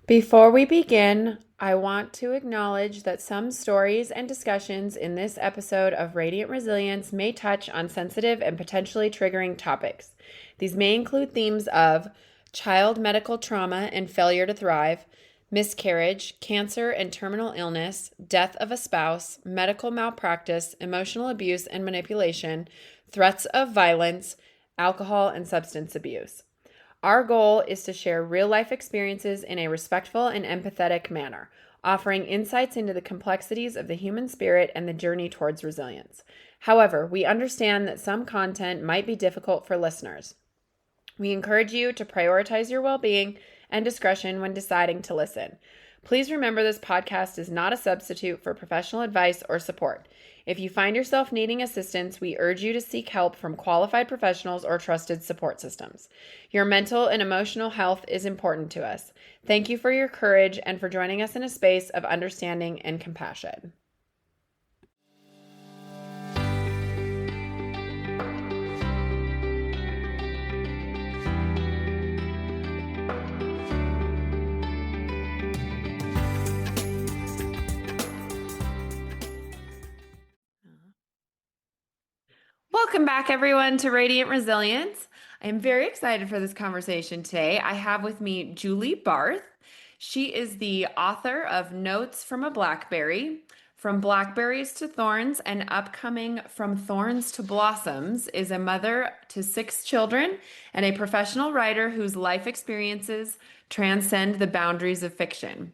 Before we begin, I want to acknowledge that some stories and discussions in this episode of Radiant Resilience may touch on sensitive and potentially triggering topics. These may include themes of child medical trauma and failure to thrive, miscarriage, cancer and terminal illness, death of a spouse, medical malpractice, emotional abuse and manipulation, threats of violence, alcohol, and substance abuse. Our goal is to share real life experiences in a respectful and empathetic manner, offering insights into the complexities of the human spirit and the journey towards resilience. However, we understand that some content might be difficult for listeners. We encourage you to prioritize your well being and discretion when deciding to listen. Please remember this podcast is not a substitute for professional advice or support. If you find yourself needing assistance, we urge you to seek help from qualified professionals or trusted support systems. Your mental and emotional health is important to us. Thank you for your courage and for joining us in a space of understanding and compassion. Welcome back, everyone, to Radiant Resilience. I'm very excited for this conversation today. I have with me Julie Barth. She is the author of Notes from a Blackberry, From Blackberries to Thorns, and upcoming From Thorns to Blossoms, is a mother to 6 children and a professional writer whose life experiences transcend the boundaries of fiction.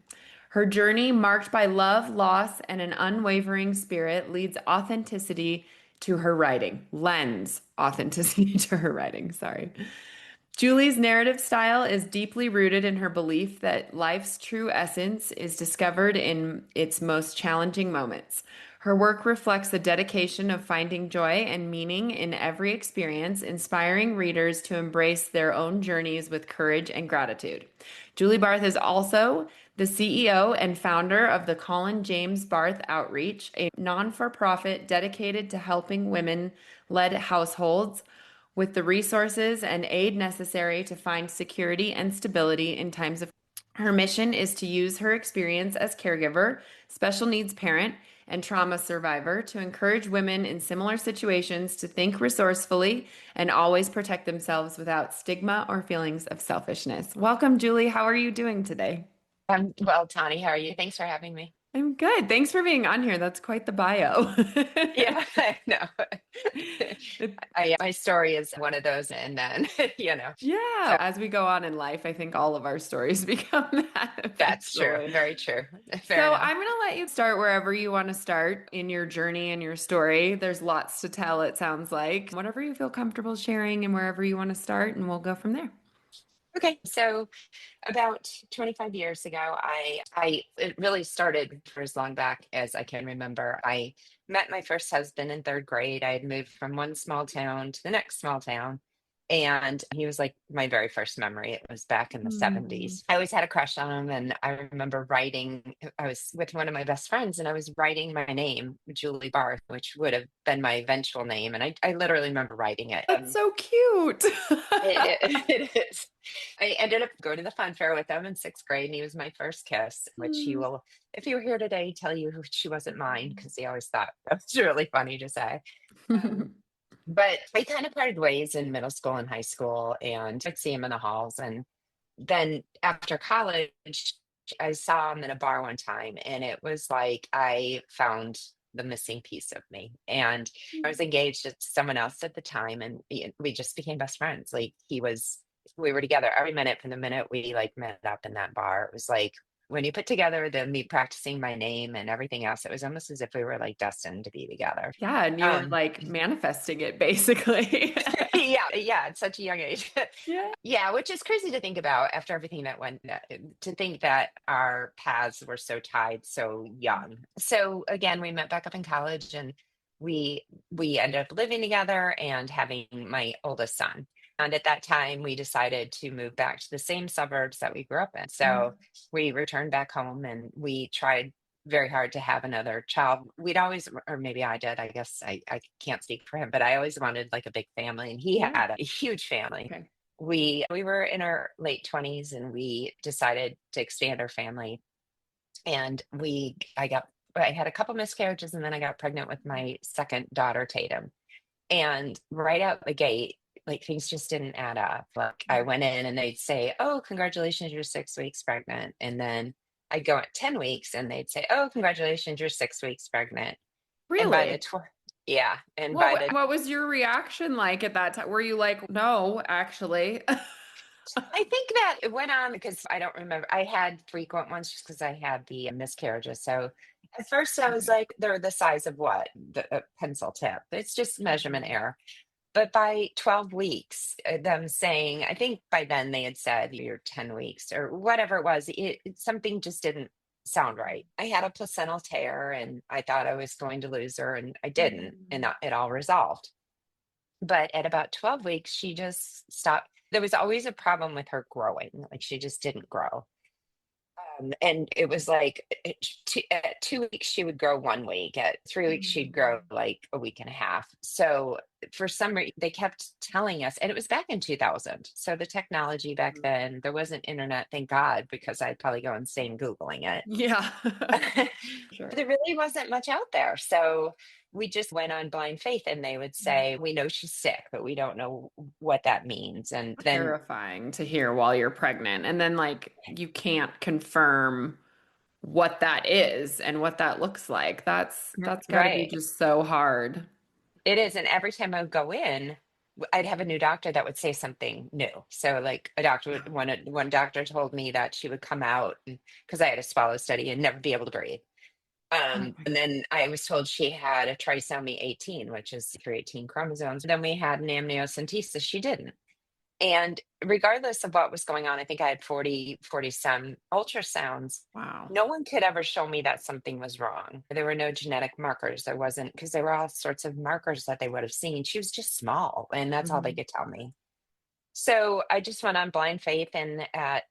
Her journey, marked by love, loss, and an unwavering spirit, leads authenticity to her writing. Lends authenticity to her writing, sorry. Julie's narrative style is deeply rooted in her belief that life's true essence is discovered in its most challenging moments. Her work reflects the dedication of finding joy and meaning in every experience, inspiring readers to embrace their own journeys with courage and gratitude. Julie Barth is also the CEO and founder of the Colin James Barth Outreach, a non-for-profit dedicated to helping women-led households with the resources and aid necessary to find security and stability in times of. Her mission is to use her experience as caregiver, special needs parent, and trauma survivor to encourage women in similar situations to think resourcefully and always protect themselves without stigma or feelings of selfishness. Welcome, Julie. How are you doing today? Well, Tawny, how are you? Thanks for having me. I'm good. Thanks for being on here. That's quite the bio. Yeah, I know. It- My story is one of those, and then, you know, yeah, so as we go on in life, I think all of our stories become that that's true. eventually. Very true. Fair So enough. I'm going to let you start wherever you want to start in your journey and your story. There's lots to tell, it sounds like. Whatever you feel comfortable sharing and wherever you want to start, and we'll go from there. Okay, so about 25 years ago, it really started for as long back as I can remember. I met my first husband in third grade. I had moved from one small town to the next small town. And he was like my very first memory. It was back in the Mm. 70s. I always had a crush on him. And I remember writing, I was with one of my best friends and I was writing my name, Julie Barth, which would have been my eventual name. And I literally remember writing it. That's so cute. It is. I ended up going to the fun fair with him in sixth grade, and he was my first kiss, which he Mm. will, if he were here today, tell you she wasn't mine because he always thought that was really funny to say. Um, but we kind of parted ways in middle school and high school, and I'd see him in the halls. And then after college, I saw him in a bar one time, and it was like I found the missing piece of me. And I was engaged to someone else at the time, and we just became best friends. We were together every minute from the minute we like met up in that bar. It was like when you put together the me practicing my name and everything else, it was almost as if we were like destined to be together. Yeah, and you were Um, like manifesting it basically. yeah, at such a young age. Yeah. Yeah, which is crazy to think about after everything to think that our paths were so tied so young. So again, we met back up in college and we we ended up living together and having my oldest son. And at that time, we decided to move back to the same suburbs that we grew up in. So we returned back home and we tried very hard to have another child. We'd always, or maybe I did, I guess I can't speak for him, but I always wanted like a big family and he Yeah. had a huge family. Okay. We were in our late 20s and we decided to expand our family. And I had a couple miscarriages and then I got pregnant with my second daughter, Tatum. And right out the gate, like things just didn't add up. Like I went in and they'd say, "Oh, congratulations, you're 6 weeks pregnant." And then I'd go at 10 weeks and they'd say, "Oh, congratulations, you're 6 weeks pregnant." And by the Really? tw yeah, and by What the what was your reaction like at that time? Were you like, no, actually? I think that it went on because I don't remember. I had frequent ones just because I had the miscarriages. So at first I was Okay. like, they're the size of what? The pencil tip. It's just measurement Mhm. error. But by 12 weeks, them saying, I think by then they had said you're 10 weeks or whatever it was, something just didn't sound right. I had a placental tear and I thought I was going to lose her and I didn't. And Mhm. it all resolved. But at about 12 weeks, she just stopped. There was always a problem with her growing. Like she just didn't grow. And it was like at 2 weeks, she would grow 1 week. At 3 weeks, she'd grow Mhm. like a week and a half. So for some reason, they kept telling us, and it was back in 2000. So the technology back then, there wasn't internet, thank God, because I'd probably go insane Googling it. Yeah. Sure. There really wasn't much out there. So we just went on blind faith, and they would say, "We know she's sick, but we don't know what that means." And then, Terrifying to hear while you're pregnant. And then, like, you can't confirm what that is and what that looks like. That's got to be right. just so hard. It is, and every time I would go in, I'd have a new doctor that would say something new. So, like a doctor, one doctor told me that she would come out because I had a swallow study and never be able to breathe. Oh my And then I was told she had a trisomy 18, which is 318 chromosomes. Then we had an amniocentesis. She didn't. And regardless of what was going on, I think I had 40 some ultrasounds. wow. No one could ever show me that something was wrong. There were no genetic markers. There wasn't, because there were all sorts of markers that they would have seen. She was just small, and that's all they Mhm. could tell me. So I just went on blind faith, and at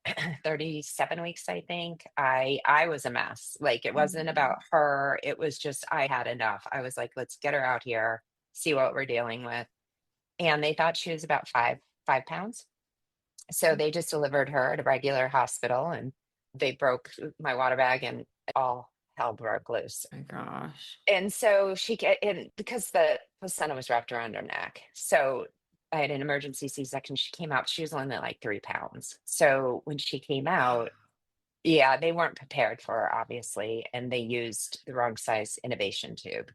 37 weeks, I think, I was a mess. Like it wasn't about Mhm. her. It was just I had enough. I was like, let's get her out here, see what we're dealing with. And they thought she was about 5 pounds. So they just delivered her at a regular hospital and they broke my water bag and all hell broke loose. My gosh. And so and because the placenta was wrapped around her neck. So I had an emergency C-section. She came out, she was only like 3 pounds. So when she came out, yeah, they weren't prepared for her, obviously, and they used the wrong size innovation tube.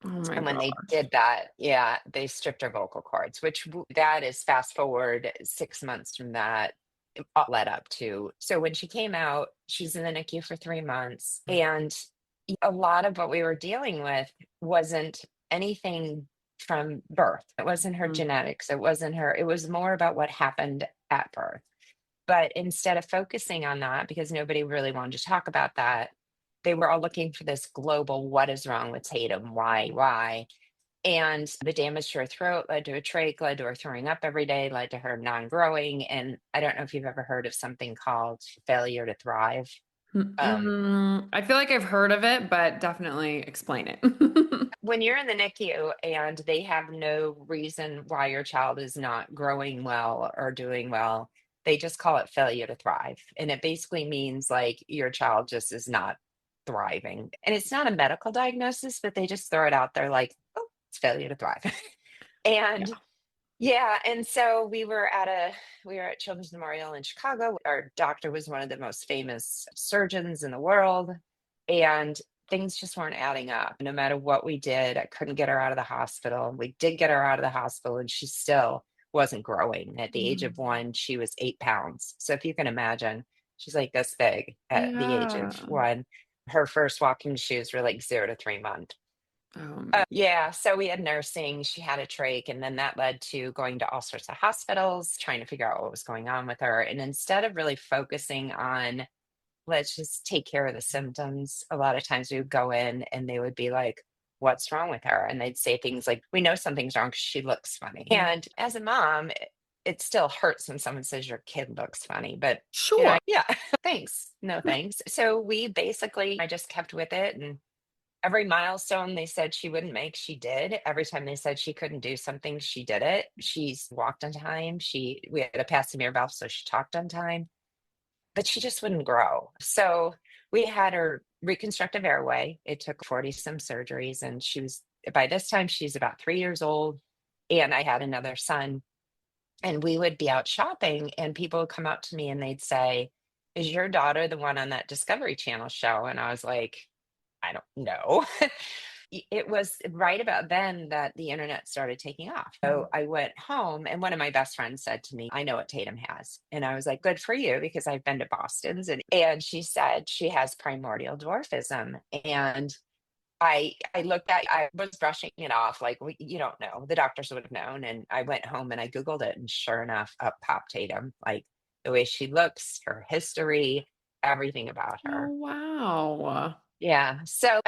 Oh my And when they gosh. did that, yeah, they stripped her vocal cords, which that is fast forward 6 months from that all led up to. So when she came out, she's in the NICU for 3 months. And a lot of what we were dealing with wasn't anything from birth. It wasn't her Mhm. genetics. It wasn't her. It was more about what happened at birth. But instead of focusing on that, because nobody really wanted to talk about that, they were all looking for this global what is wrong with Tatum? Why? And the damage to her throat led to a trach, led to her throwing up every day, led to her non growing. And I don't know if you've ever heard of something called failure to thrive. Um, I feel like I've heard of it, but definitely explain it. when you're in the NICU and they have no reason why your child is not growing well or doing well, they just call it failure to thrive. And it basically means like your child just is not thriving. And it's not a medical diagnosis, but they just throw it out there like, oh, it's failure to thrive. Yeah. And yeah, and so we were at Children's Memorial in Chicago. Our doctor was one of the most famous surgeons in the world, and things just weren't adding up. No matter what we did, I couldn't get her out of the hospital. We did get her out of the hospital, and she still wasn't growing. At the age of Mhm. 1, she was 8 pounds. So if you can imagine, she's like this big at the age of Yeah. 1. Her first walking shoes were like 0 to 3 months. Oh my. Yeah, so we had nursing, she had a trach, and then that led to going to all sorts of hospitals, trying to figure out what was going on with her. And instead of really focusing on, let's just take care of the symptoms, a lot of times we would go in and they would be like, what's wrong with her? And they'd say things like, we know something's wrong because she looks funny. And as a mom, it still hurts when someone says your kid looks funny, but Sure. yeah, thanks. No thanks. So I just kept with it. Every milestone they said she wouldn't make, she did. Every time they said she couldn't do something, she did it. She's walked on time. We had a Passamere valve, so she talked on time, but she just wouldn't grow. So we had her reconstructive airway. It took 40 some surgeries, and by this time, she's about 3 years old. And I had another son, and we would be out shopping, and people would come up to me and they'd say, "Is your daughter the one on that Discovery Channel show?" And I was like, I don't know. It was right about then that the internet started taking off. So I went home, and one of my best friends said to me, "I know what Tatum has." And I was like, "Good for you," because I've been to Boston's. And she said she has primordial dwarfism. And I was brushing it off like, well, you don't know. The doctors would have known. And I went home and I Googled it. And sure enough, up popped Tatum, like the way she looks, her history, everything about Oh, her. wow. Yeah. So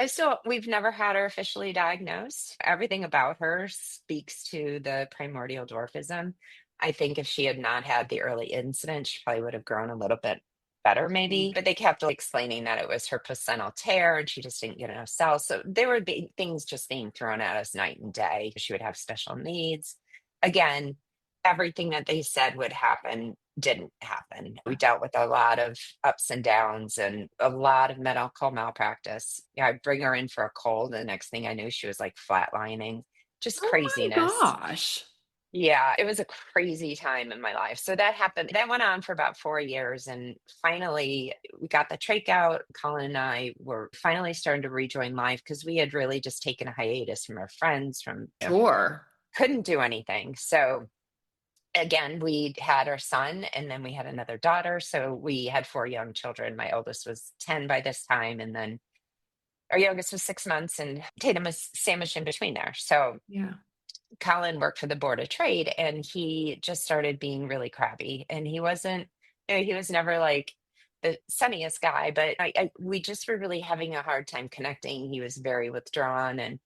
we've never had her officially diagnosed. Everything about her speaks to the primordial dwarfism. I think if she had not had the early incident, she probably would have grown a little bit better, maybe. But they kept explaining that it was her placental tear and she just didn't get enough cells. So there would be things just being thrown at us night and day. She would have special needs. Again, everything that they said would happen didn't happen. We dealt with a lot of ups and downs and a lot of medical malpractice. Yeah, I'd bring her in for a cold. The next thing I knew, she was like flatlining, just Oh my craziness. gosh. Yeah, it was a crazy time in my life. So that happened. That went on for about 4 years. And finally, we got the trach out. Colin and I were finally starting to rejoin life because we had really just taken a hiatus from our friends, Sure. couldn't do anything. So again, we had our son and then we had another daughter. So we had four young children. My oldest was 10 by this time. And then our youngest was 6 months, and Tatum was sandwiched in between there. So Yeah. Colin worked for the Board of Trade and he just started being really crabby. And he wasn't, he was never like the sunniest guy, but we just were really having a hard time connecting. He was very withdrawn, and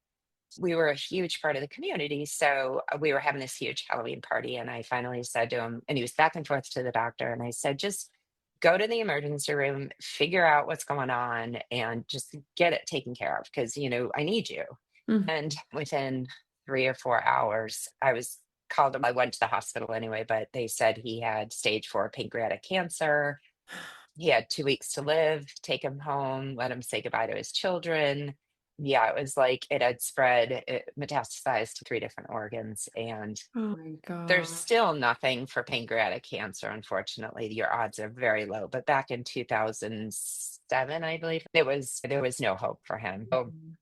we were a huge part of the community. So we were having this huge Halloween party. And I finally said to him, and he was back and forth to the doctor. And I said, just go to the emergency room, figure out what's going on, and just get it taken care of because, I need you. Mhm. And within 3 or 4 hours, I was called. I went to the hospital anyway, but they said he had stage 4 pancreatic cancer. He had 2 weeks to live, take him home, let him say goodbye to his children. Yeah, it was like it had spread, it metastasized to 3 different organs. And Oh my there's gosh. still nothing for pancreatic cancer, unfortunately. Your odds are very low. But back in 2007, I believe, there was no hope for him. So Mhm.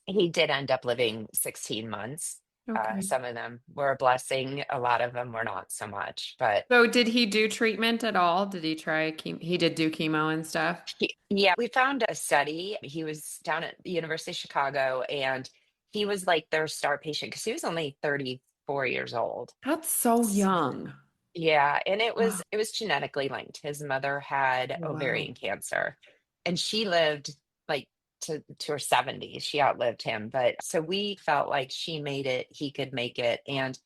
he did end up living 16 months. Okay. Some of them were a blessing, a lot of them were not so much. But So did he do treatment at all? Did he try chemo? He did do chemo and stuff. yeah, we found a study. He was down at the University of Chicago, and he was like their star patient because he was only 34 years old. That's so S- young. Yeah, and it Oh, was it was genetically linked. His mother had wow. ovarian cancer, and she lived like to her 70s. She outlived him, but so we felt like she made it, he could make it, and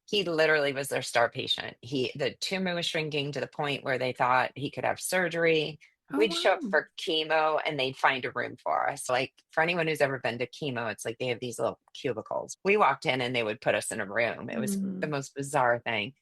he literally was their star patient. The tumor was shrinking to the point where they thought he could have surgery. Oh, We'd show up wow. for chemo and they'd find a room for us. Like for anyone who's ever been to chemo, it's like they have these little cubicles. We walked in and they would put us in a room. It was the Mhm. most bizarre thing.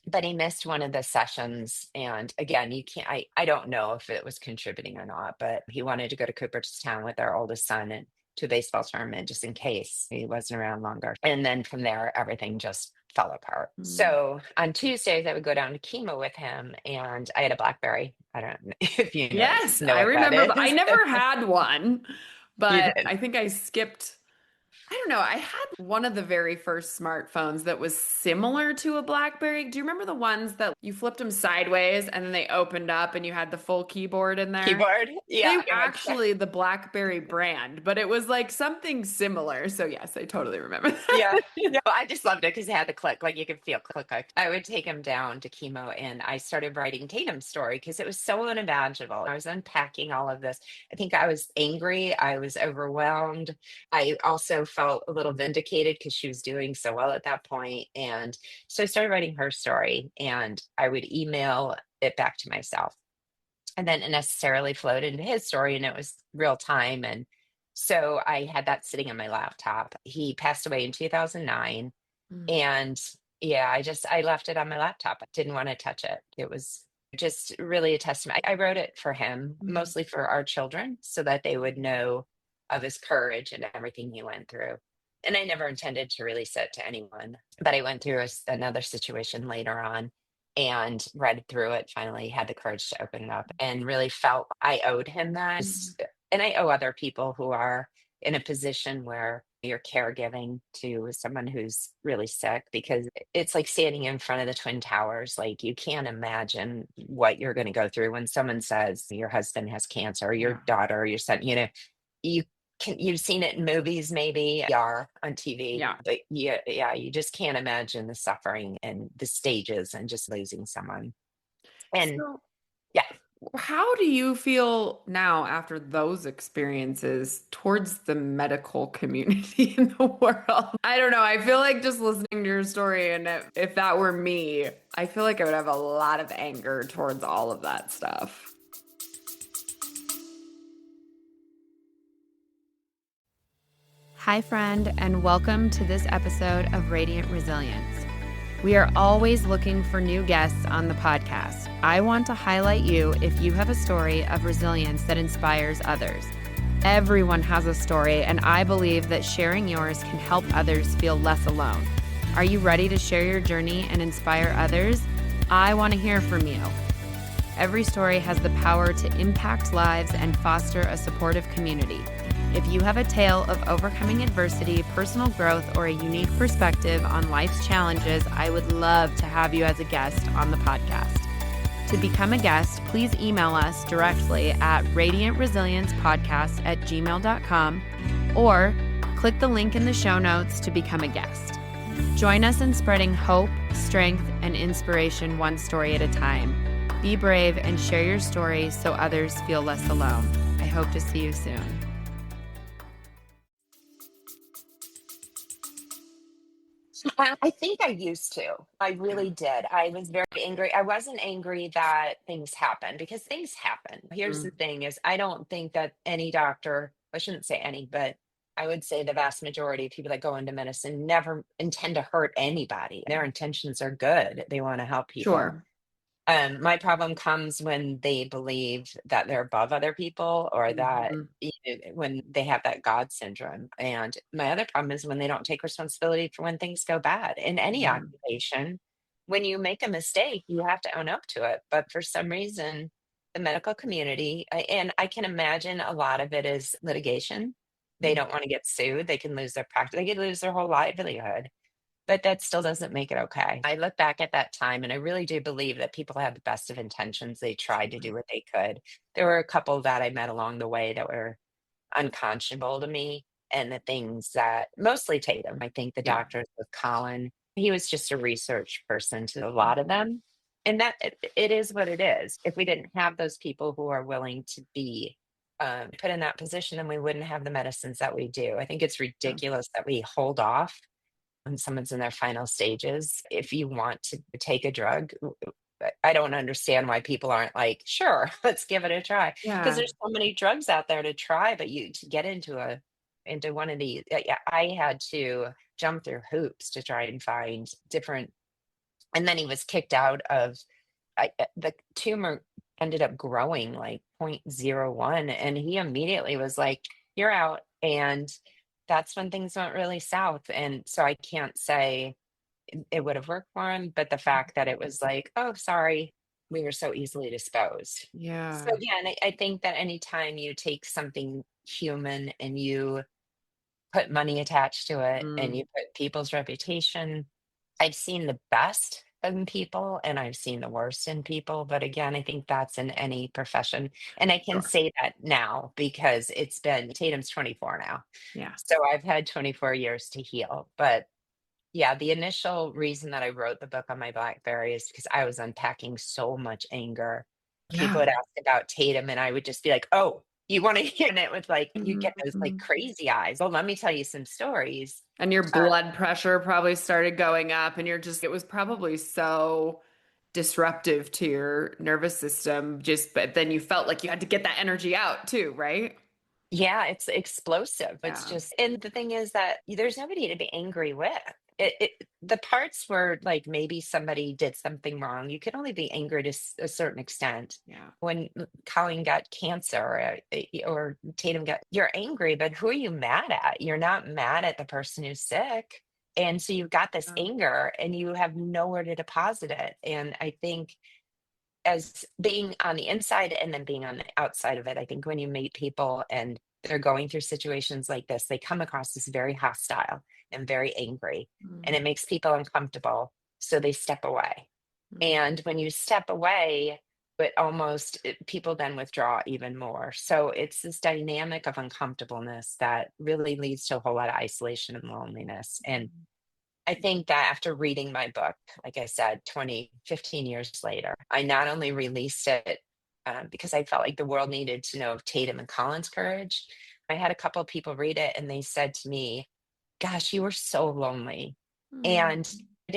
But he missed one of the sessions. And again, you can't, I don't know if it was contributing or not, but he wanted to go to Cooperstown with our oldest son and to a baseball tournament just in case he wasn't around longer. And then from there, everything just fell apart. Mm. So on Tuesdays, I would go down to chemo with him, and I had a Blackberry. I don't know if you Yes, know I what that remember. I is. never had one, You but did. I think I skipped. I don't know. I had one of the very first smartphones that was similar to a BlackBerry. Do you remember the ones that you flipped them sideways and then they opened up and you had the full keyboard in there? Keyboard. Yeah, They were I went. actually the BlackBerry brand, but it was like something similar. So yes, I totally remember Yeah. that. Yeah. I just loved it because it had the click, like you could feel click, click. I would take him down to chemo and I started writing Tatum's story because it was so unimaginable. I was unpacking all of this. I think I was angry. I was overwhelmed. I also felt a little vindicated because she was doing so well at that point. And so I started writing her story and I would email it back to myself. And then it necessarily flowed into his story and it was real time. And So I had that sitting on my laptop. He passed away in 2009. Mm, And yeah, I left it on my laptop. I didn't want to touch it. It was just really a testament. I wrote it for him, mhm, mostly for our children, so that they would know of his courage and everything he went through. And I never intended to release it to anyone, but I went through another situation later on and read through it. Finally, had the courage to open it up and really felt I owed him that. mhm. And I owe other people who are in a position where you're caregiving to someone who's really sick, because it's like standing in front of the twin towers. Like, you can't imagine what you're going to go through when someone says your husband has cancer, or your Yeah. daughter, or your son. You you've seen it in movies, maybe, or on TV, Yeah. but yeah, you just can't imagine the suffering and the stages and just losing someone. And So, yeah. how do you feel now after those experiences towards the medical community in the world? I don't know. I feel like just listening to your story, and if that were me, I feel like I would have a lot of anger towards all of that stuff. Hi, friend, and welcome to this episode of Radiant Resilience. We are always looking for new guests on the podcast. I want to highlight you if you have a story of resilience that inspires others. Everyone has a story, and I believe that sharing yours can help others feel less alone. Are you ready to share your journey and inspire others? I want to hear from you. Every story has the power to impact lives and foster a supportive community. If you have a tale of overcoming adversity, personal growth, or a unique perspective on life's challenges, I would love to have you as a guest on the podcast. To become a guest, please email us directly at radiantresiliencepodcast@gmail.com or click the link in the show notes to become a guest. Join us in spreading hope, strength, and inspiration one story at a time. Be brave and share your story so others feel less alone. I hope to see you soon. I think I used to. I Yeah. really did. I was very angry. I wasn't angry that things happen, because things happen. Here's the Mm, thing is, I don't think that any doctor, I shouldn't say any, but I would say the vast majority of people that go into medicine never intend to hurt anybody. Their intentions are good. They want to help people. sure. My problem comes when they believe that they're above other people, or that, Mhm. when they have that God syndrome. And my other problem is when they don't take responsibility for when things go bad in any Yeah. occupation. When you make a mistake, you have to own up to it. But for some reason, the medical community, and I can imagine a lot of it is litigation. They Mm, don't want to get sued. They can lose their practice. They could lose their whole livelihood, but that still doesn't make it okay. I look back at that time and I really do believe that people had the best of intentions. They tried to sure. do what they could. There were a couple that I met along the way that were unconscionable to me. And the things that, mostly Tatum, I think the Yeah. doctors with Colin, he was just a research person to a lot of them. And that it is what it is. If we didn't have those people who are willing to be put in that position, then we wouldn't have the medicines that we do. I think it's Yeah. ridiculous that we hold off when someone's in their final stages. If you want to take a drug, I don't understand why people aren't like, sure, let's give it a try. Because Yeah. there's so many drugs out there to try, but you to get into one of these, yeah, I had to jump through hoops to try and find different. And then he was kicked out of, the tumor ended up growing like 0.01, and he immediately was like, "You're out." And that's when things went really south. And so I can't say it would have worked for him, but the fact that it was like, "Oh, sorry, we were so easily disposed." So Yeah. again, I think that anytime you take something human and you put money attached to it and Mm, you put people's reputation, I've seen the best in people and I've seen the worst in people. But again, I think that's in any profession. And I can sure. say that now because it's been, Tatum's 24 now. Yeah. So I've had 24 years to heal. But yeah, the initial reason that I wrote the book on my Blackberry is because I was unpacking so much anger. People would Yeah. ask about Tatum, and I would just be like, "Oh, you want to hear it?" With like, you get those like Mhm. crazy eyes. Well, let me tell you some stories. And your Uh, blood pressure probably started going up, and it was probably so disruptive to your nervous system. But then you felt like you had to get that energy out too, right? Yeah, it's explosive. It's Yeah. just, and the thing is that there's nobody to be angry with. The parts where like maybe somebody did something wrong, you can only be angry to a certain extent. Yeah. When Colin got cancer or Tatum got, you're angry, but who are you mad at? You're not mad at the person who's sick. And so you've got this Oh, anger and you have nowhere to deposit it. And I think as being on the inside and then being on the outside of it, I think when you meet people and they're going through situations like this, they come across as very hostile and very angry, and mm, it makes people uncomfortable. So they step away. mm, And when you step away, people then withdraw even more. So it's this dynamic of uncomfortableness that really leads to a whole lot of isolation and loneliness. And mm, I think that after reading my book, like I said, 15 years later, I not only released it because I felt like the world needed to know of Tatum and Colin's courage. I had a couple of people read it and they said to me, "Gosh, you were so lonely." mm, And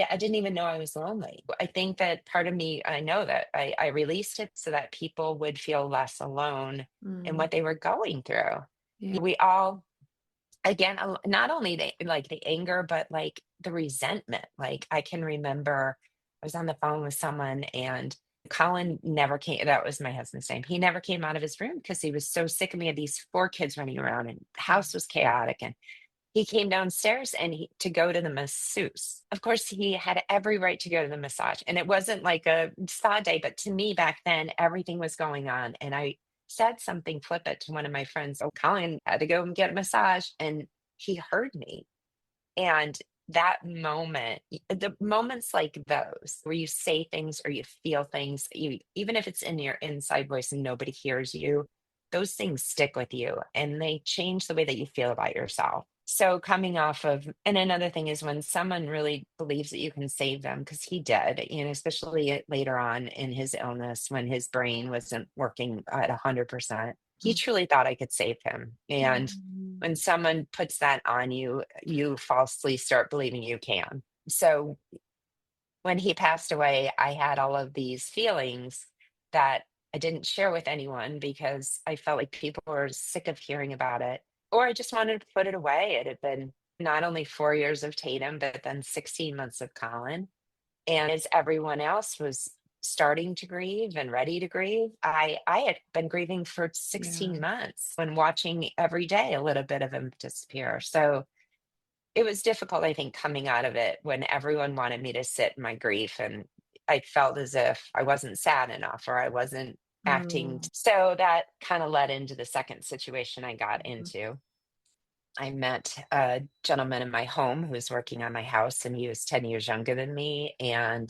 I didn't even know I was lonely. I think that part of me, I know that I released it so that people would feel less alone in mm. what they were going through. Yeah. We all again, not only the anger, but like the resentment. Like I can remember I was on the phone with someone and Colin never came. That was my husband's name. He never came out of his room because he was so sick of me. Had these four kids running around and the house was chaotic. And he came downstairs to go to the masseuse. Of course, he had every right to go to the massage. And it wasn't like a spa day, but to me back then, everything was going on. And I said something flippant to one of my friends. Oh, Colin had to go and get a massage. And he heard me. And that moment, the moments like those where you say things or you feel things, even if it's in your inside voice and nobody hears you, those things stick with you and they change the way that you feel about yourself. So coming off of, and another thing is when someone really believes that you can save them, because he did, especially later on in his illness when his brain wasn't working at 100%, he Mm, truly thought I could save him. And mm, when someone puts that on you, you falsely start believing you can. So when he passed away, I had all of these feelings that I didn't share with anyone because I felt like people were sick of hearing about it, or I just wanted to put it away. It had been not only 4 years of Tatum, but then 16 months of Colin. And as everyone else was starting to grieve and ready to grieve, I had been grieving for yeah. 16 months when watching every day a little bit of him disappear. So it was difficult, I think, coming out of it when everyone wanted me to sit in my grief. And I felt as if I wasn't sad enough or I wasn't acting. Mm, So that kind of led into the second situation I got mhm, into. I met a gentleman in my home who was working on my house, and he was 10 years younger than me. And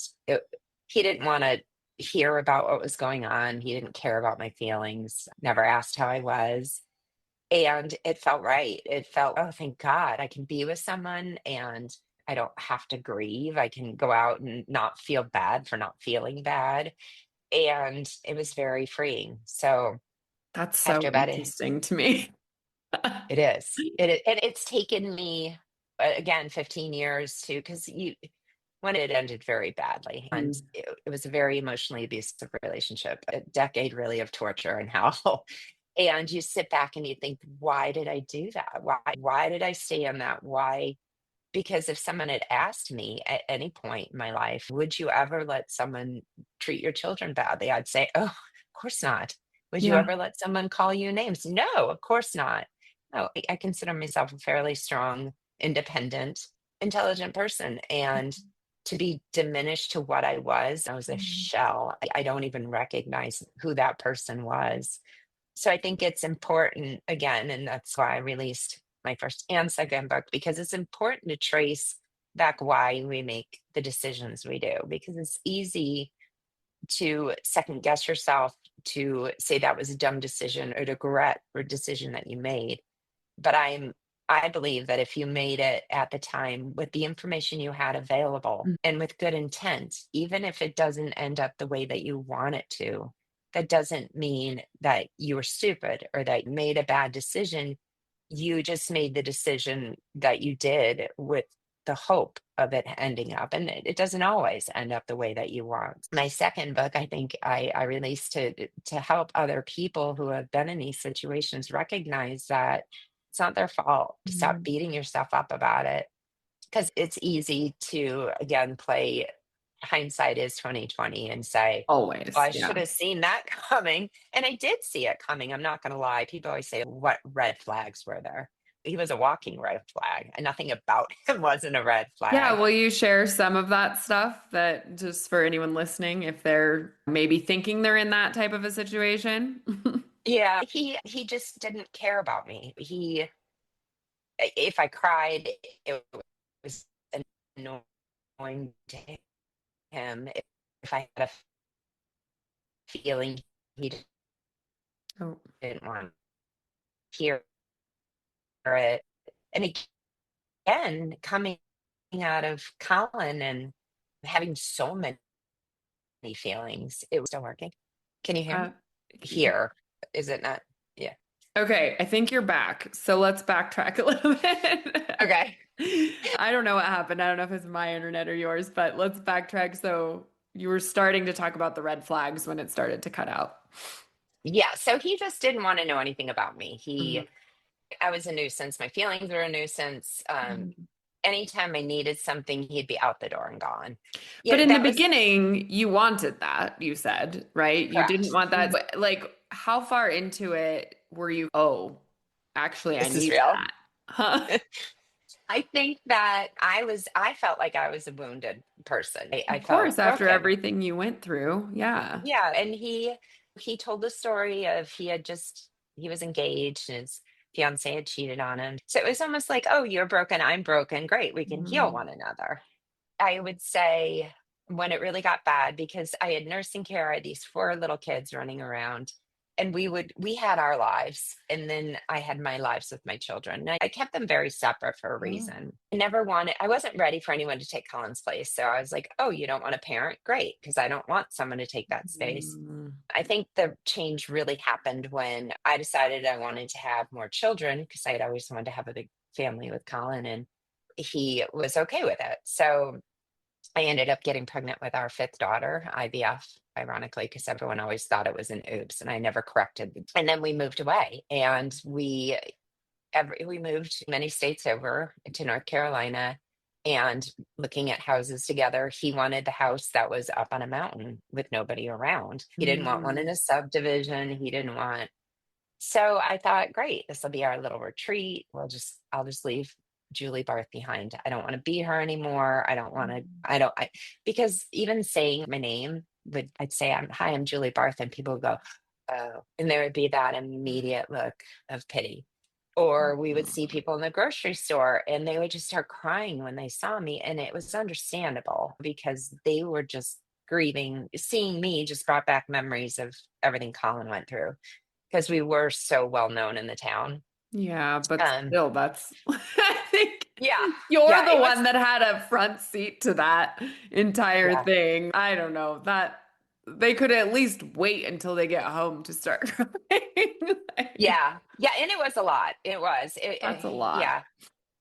he didn't want to hear about what was going on. He didn't care about my feelings, never asked how I was. And it felt right. It felt, oh, thank God I can be with someone and I don't have to grieve. I can go out and not feel bad for not feeling bad. And it was very freeing. So that's after so about a interesting to me. It is. And it's taken me again 15 years to because you when it ended very badly and Mm, it was a very emotionally abusive relationship, a decade really of torture and hell. And you sit back and you think, why did I do that? Why did I stay in that? Why? Because if someone had asked me at any point in my life, would you ever let someone treat your children badly? I'd say, oh, of course not. Would you yeah. ever let someone call you names? No, of course not. No, I consider myself a fairly strong, independent, intelligent person. And to be diminished to what I was a Mm, shell. I don't even recognize who that person was. So I think it's important again, and that's why I released my first and second book, because it's important to trace back why we make the decisions we do, because it's easy to second guess yourself, to say that was a dumb decision or to regret a decision that you made. But I believe that if you made it at the time with the information you had available mm, and with good intent, even if it doesn't end up the way that you want it to, that doesn't mean that you were stupid or that you made a bad decision. You just made the decision that you did with the hope of it ending up, and it doesn't always end up the way that you want. My second book, I think I released to help other people who have been in these situations recognize that it's not their fault. Stop Mhm. beating yourself up about it, because it's easy to again play hindsight is 2020 and say, well, Always. I should Yeah. have seen that coming. And I did see it coming. I'm not going to lie. People always say, what red flags were there? He was a walking red flag, and nothing about him wasn't a red Yeah, flag. will you share some of that stuff that just for anyone listening, if they're maybe thinking they're in that type of a situation? Yeah, he just didn't care about me. If I cried, it was annoying to him. If I had a feeling, he Oh, didn't want to hear it. And again, coming out of Colin and having so many feelings, it was still working. Can you hear uh, me? Here, is it not? Yeah. okay, I think you're back. So let's backtrack a little bit. Okay. I don't know what happened. I don't know if it's my internet or yours, but let's backtrack. So you were starting to talk about the red flags when it started to cut out. Yeah. So he just didn't want to know anything about me. Mhm. I was a nuisance. My feelings were a nuisance. Mhm. Anytime I needed something, he'd be out the door and gone. But Yeah, in the that was beginning, you wanted that, you said, right? You didn't correct. want that. Mhm. But, like, how far into it were you? Oh, actually, I This is need real. that. Huh? I think that I felt like I was a wounded person. I Of felt course, after broken. everything you went through. Yeah. Yeah, and he told the story of he was engaged and his fiance had cheated on him. So it was almost like, oh, you're broken, I'm broken. Great, we can heal Mhm. one another. I would say when it really got bad, because I had nursing care, I had these four little kids running around, and we had our lives, and then I had my lives with my children. And I kept them very separate for a Oh. reason. I wasn't ready for anyone to take Colin's place. So I was like, oh, you don't want a parent? Great, because I don't want someone to take that space. Mm. I think the change really happened when I decided I wanted to have more children, because I had always wanted to have a big family with Colin, and he was okay with it. So I ended up getting pregnant with our fifth daughter, IVF, ironically, because everyone always thought it was an oops, and I never corrected. And then we moved away, and we moved many states over to North Carolina, and looking at houses together. He wanted the house that was up on a mountain with nobody around. He didn't want one in Mm. a subdivision. He didn't want. So I thought, great, this will be our little retreat. I'll just leave Julie Barth behind. I don't want to be her anymore. I don't want to, because even saying my name I'd say, hi, I'm Julie Barth. And people would go, oh, and there would be that immediate look of pity. Or we would see people in the grocery store and they would just start crying when they saw me. And it was understandable because they were just grieving. Seeing me just brought back memories of everything Colin went through, because we were so well known in the town. Yeah, but Um, still, that's, I think yeah, you're yeah, the it was, one that had a front seat to that entire yeah, thing. I don't know that they could at least wait until they get home to start crying. Like, yeah, yeah, and it was a lot. that's a lot. Yeah,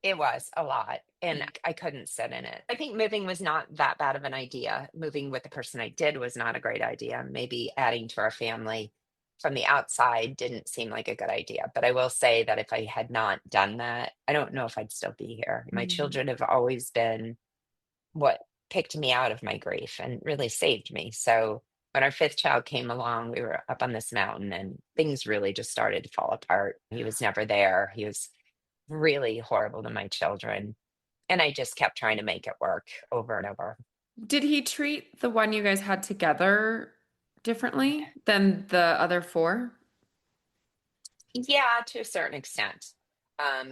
it was a lot, and I couldn't sit in it. I think moving was not that bad of an idea. Moving with the person I did was not a great idea. Maybe adding to our family from the outside didn't seem like a good idea. But I will say that if I had not done that, I don't know if I'd still be here. My Mm. children have always been what picked me out of my grief and really saved me. So when our fifth child came along, we were up on this mountain and things really just started to fall apart. He was never there. He was really horrible to my children. And I just kept trying to make it work over and over. Did he treat the one you guys had together differently than the other four? Yeah, to a certain extent.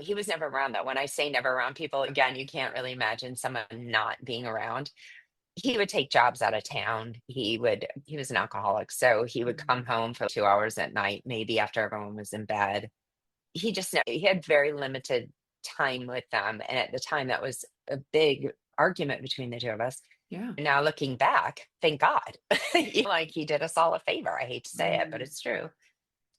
He was never around though. When I say never around people, again, you can't really imagine someone not being around. He would take jobs out of town. He was an alcoholic. So he would come home for 2 hours at night, maybe after everyone was in bed. He had very limited time with them. And at the time that was a big argument between the two of us. Yeah. Now looking back, thank God. Like he did us all a favor. I hate to say it, but Mm. it's true.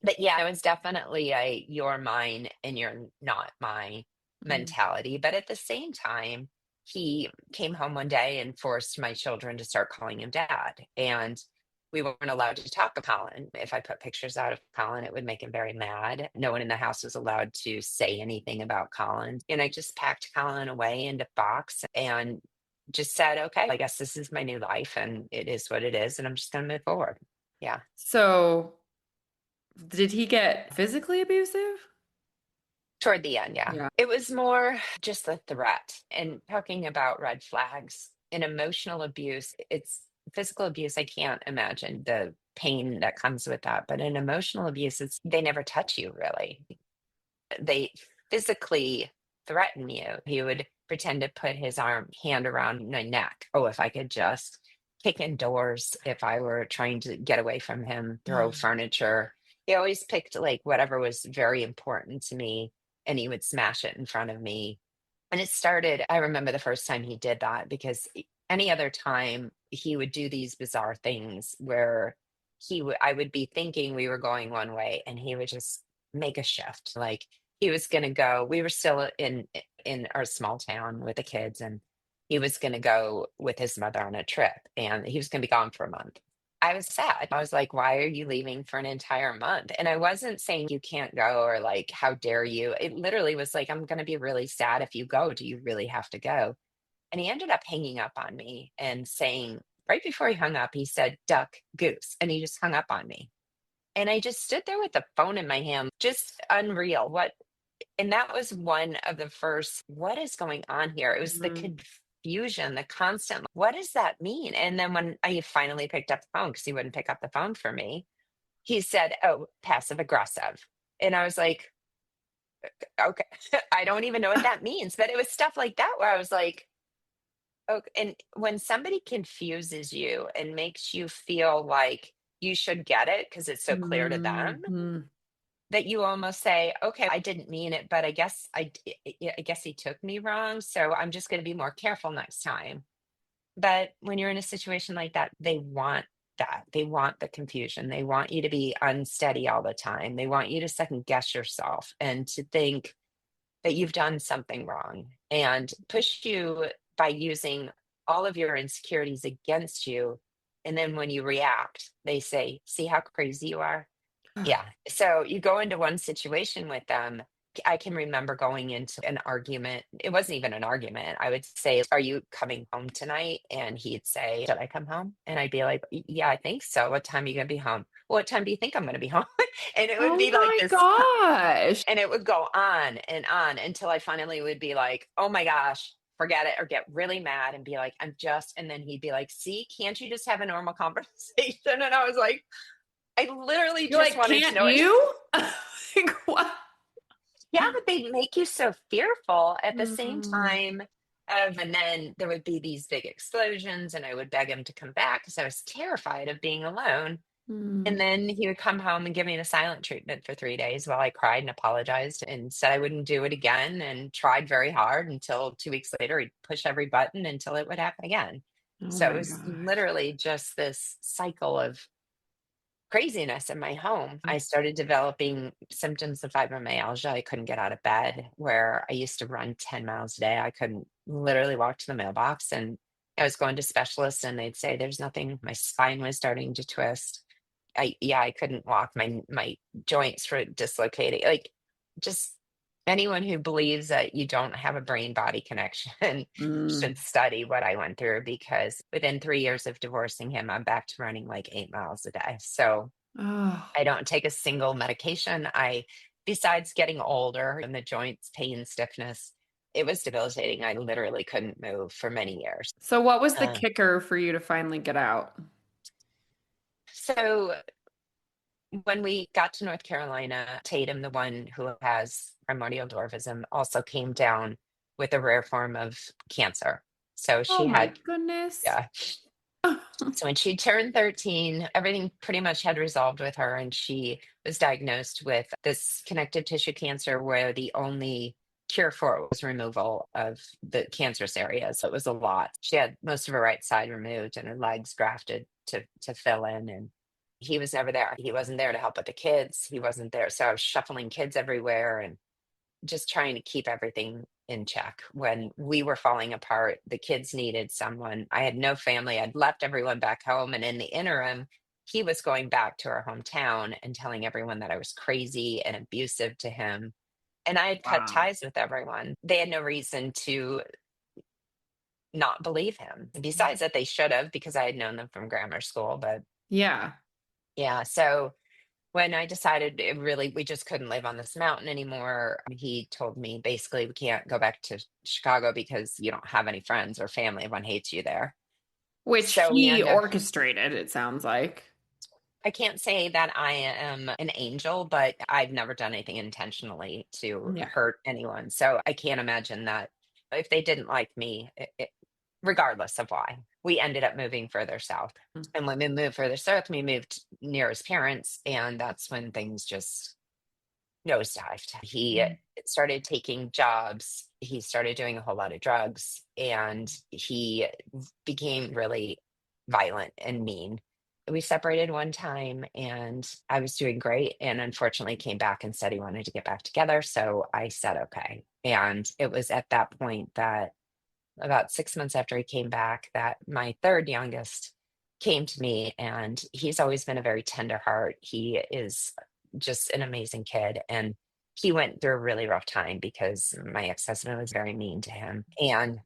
But yeah, it was definitely a you're mine and you're not my Mm. mentality. But at the same time, he came home one day and forced my children to start calling him dad. And we weren't allowed to talk to Colin. If I put pictures out of Colin, it would make him very mad. No one in the house was allowed to say anything about Colin. And I just packed Colin away into a box and just said, okay, I guess this is my new life and it is what it is. And I'm just going to move forward. Yeah. So, did he get physically abusive? Toward the end, yeah. Yeah. It was more just the threat and talking about red flags and emotional abuse. It's physical abuse. I can't imagine the pain that comes with that. But in emotional abuse, it's they never touch you really. They physically threaten you. He would pretend to put his hand around my neck. Oh, if I could just kick in doors if I were trying to get away from him, throw furniture. He always picked like whatever was very important to me and he would smash it in front of me. And it started, I remember the first time he did that because any other time he would do these bizarre things where I would be thinking we were going one way and he would just make a shift. Like he was going to go, we were still in our small town with the kids and he was going to go with his mother on a trip and he was going to be gone for a month. I was sad. I was like, why are you leaving for an entire month? And I wasn't saying you can't go or like, how dare you? It literally was like, I'm going to be really sad if you go. Do you really have to go? And he ended up hanging up on me and saying, right before he hung up, he said, duck, goose. And he just hung up on me. And I just stood there with the phone in my hand, just unreal. And that was one of the first, what is going on here? It was the Mhm. confusion, the constant, what does that mean? And then when I finally picked up the phone, because he wouldn't pick up the phone for me, he said, oh, passive aggressive. And I was like, okay, I don't even know what that means. But it was stuff like that where I was like, okay. And when somebody confuses you and makes you feel like you should get it because it's so clear to them, Mhm. that you almost say, "Okay, I didn't mean it, but I guess I guess he took me wrong, so I'm just gonna be more careful next time." But when you're in a situation like that, they want that. They want the confusion. They want you to be unsteady all the time. They want you to second guess yourself and to think that you've done something wrong and push you by using all of your insecurities against you. And then when you react, they say, "See how crazy you are?" Yeah. So you go into one situation with them. I can remember going into an argument. It wasn't even an argument. I would say, are you coming home tonight? And he'd say, should I come home? And I'd be like, Yeah, I think so. What time are you going to be home? Well, what time do you think I'm going to be home? And it would Oh be like my this, gosh. and it would go on until I finally would be like, oh my gosh, forget it, or get really mad and be like, and then he'd be like, see, can't you just have a normal conversation? And I was like, I literally You're just like, wanted to can't know it. you? Like, what? Yeah, but they make you so fearful at the same Mm, time and then there would be these big explosions, and I would beg him to come back because I was terrified of being alone. And mm. then he would come home and give me the silent treatment for 3 days while I cried and apologized and said I wouldn't do it again and tried very hard until 2 weeks later he'd push every button until it would happen again. Oh So it my was gosh. literally just this cycle of craziness in my home. I started developing symptoms of fibromyalgia. I couldn't get out of bed, where I used to run 10 miles a day. I couldn't literally walk to the mailbox, and I was going to specialists and they'd say there's nothing. My spine was starting to twist. I couldn't walk. My joints were dislocating. Like just anyone who believes that you don't have a brain body connection should Mm. study what I went through, because within 3 years of divorcing him, I'm back to running like 8 miles a day. So Oh. I don't take a single medication. Besides getting older and the joints, pain, stiffness, it was debilitating. I literally couldn't move for many years. So what was the Uh, kicker for you to finally get out? so when we got to North Carolina, Tatum, the one who has primordial dwarfism, also came down with a rare form of cancer. So Oh she my had, goodness. yeah. So when she turned 13, everything pretty much had resolved with her, and she was diagnosed with this connective tissue cancer where the only cure for it was removal of the cancerous area. So it was a lot. She had most of her right side removed and her legs grafted to fill in. And he was never there. He wasn't there to help with the kids. He wasn't there. So I was shuffling kids everywhere and just trying to keep everything in check. When we were falling apart, the kids needed someone. I had no family. I'd left everyone back home. And in the interim, he was going back to our hometown and telling everyone that I was crazy and abusive to him. And I had cut Wow. ties with everyone. They had no reason to not believe him. Besides that, they should have, because I had known them from grammar school. But Yeah. yeah, so when I decided we just couldn't live on this mountain anymore, he told me basically, we can't go back to Chicago because you don't have any friends or family. Everyone hates you there. Which So we he end up, orchestrated, it sounds like. I can't say that I am an angel, but I've never done anything intentionally to Yeah. hurt anyone. So I can't imagine that if they didn't like me, regardless of why, we ended up moving further south. And when we moved further south, we moved near his parents. And that's when things just nosedived. He Mm. started taking jobs. He started doing a whole lot of drugs, and he became really violent and mean. We separated one time, and I was doing great. And unfortunately, came back and said he wanted to get back together. So I said, okay. And it was at that point that about 6 months after he came back that my third youngest came to me, and he's always been a very tender heart. He is just an amazing kid, and he went through a really rough time because my ex-husband was very mean to him. And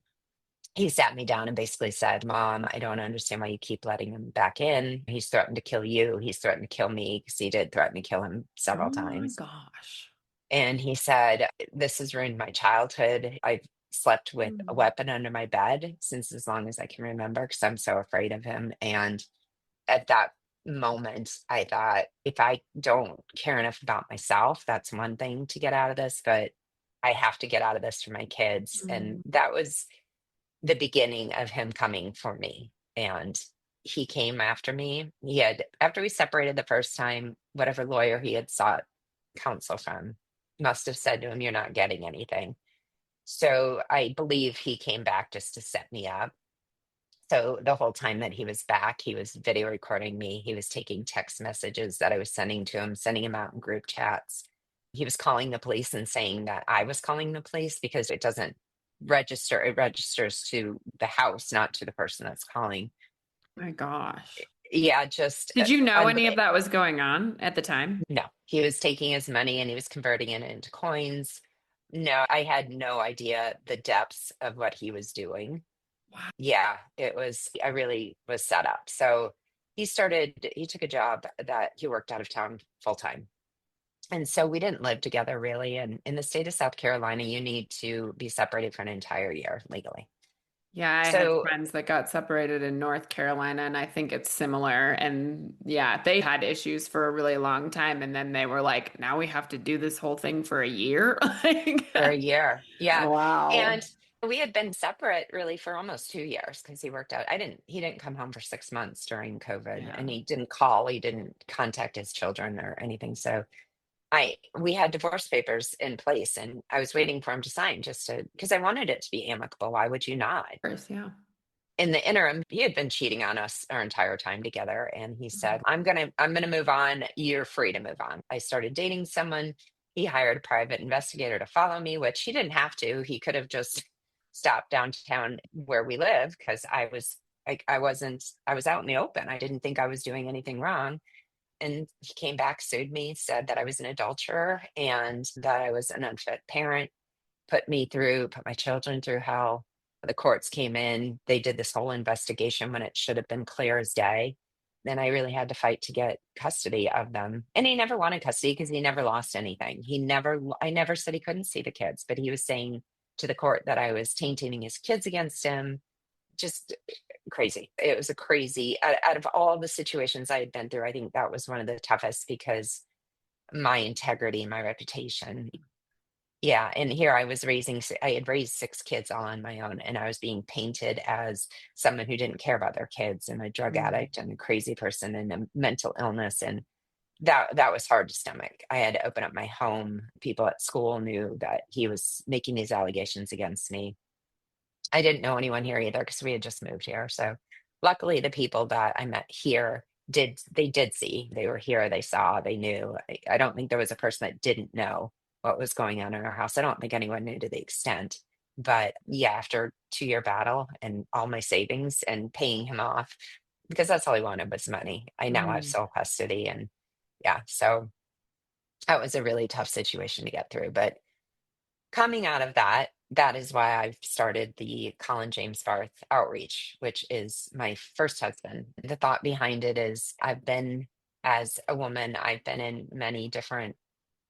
he sat me down and basically said, Mom, I don't understand why you keep letting him back in. He's threatened to kill you. He's threatened to kill me, because he did threaten to kill him Oh several my times. gosh. And he said, This has ruined my childhood. I've slept with a Mm. weapon under my bed since as long as I can remember, because I'm so afraid of him. And at that moment, I thought, if I don't care enough about myself, that's one thing to get out of this, but I have to get out of this for my kids. And Mm. that was the beginning of him coming for me. And he came after me. After we separated the first time, whatever lawyer he had sought counsel from must have said to him, You're not getting anything. So I believe he came back just to set me up. So the whole time that he was back, he was video recording me. He was taking text messages that I was sending to him, sending him out in group chats. He was calling the police and saying that I was calling the police, because it doesn't register. It registers to the house, not to the person that's calling. My gosh. Yeah, just Did you know any of unbelievable. that was going on at the time? No, he was taking his money and he was converting it into coins. No, I had no idea the depths of what he was doing. Wow. Yeah, I really was set up. So he took a job that he worked out of town full time. And so we didn't live together really. And in the state of South Carolina, you need to be separated for an entire year legally. Yeah, I have So friends that got separated in North Carolina, and I think it's similar. And yeah, they had issues for a really long time, and then they were like, now we have to do this whole thing for a year. Like, for a year. Yeah. wow. And we had been separate really for almost 2 years, because he worked out. He didn't come home for 6 months during COVID, Yeah. and he didn't call, he didn't contact his children or anything. So we had divorce papers in place, and I was waiting for him to sign, because I wanted it to be amicable. Why would you not? Of course, yeah. In the interim, he had been cheating on us our entire time together. And he said, I'm gonna move on. You're free to move on. I started dating someone. He hired a private investigator to follow me, which he didn't have to. He could have just stopped downtown where we live, because I was out in the open. I didn't think I was doing anything wrong. And he came back, sued me, said that I was an adulterer and that I was an unfit parent, put my children through hell. The courts came in, they did this whole investigation when it should have been clear as day. Then I really had to fight to get custody of them. And he never wanted custody because he never lost anything. I never said he couldn't see the kids, but he was saying to the court that I was tainting his kids against him. Just crazy. It was a crazy, out of all the situations I had been through, I think that was one of the toughest, because my integrity, my reputation. Yeah, and here I had raised 6 kids all on my own, and I was being painted as someone who didn't care about their kids, and a drug Mm. addict and a crazy person and a mental illness, and that was hard to stomach. I had to open up my home. People at school knew that he was making these allegations against me. I didn't know anyone here either, because we had just moved here. So luckily the people that I met here did see. They were here, they saw, they knew. I don't think there was a person that didn't know what was going on in our house. I don't think anyone knew to the extent. But yeah, after 2-year battle and all my savings and paying him off, because that's all he wanted was money. I now have Mm. sole custody, and yeah, so that was a really tough situation to get through. But coming out of that, that is why I've started the Colin James Barth Outreach, which is my first husband. The thought behind it is as a woman, I've been in many different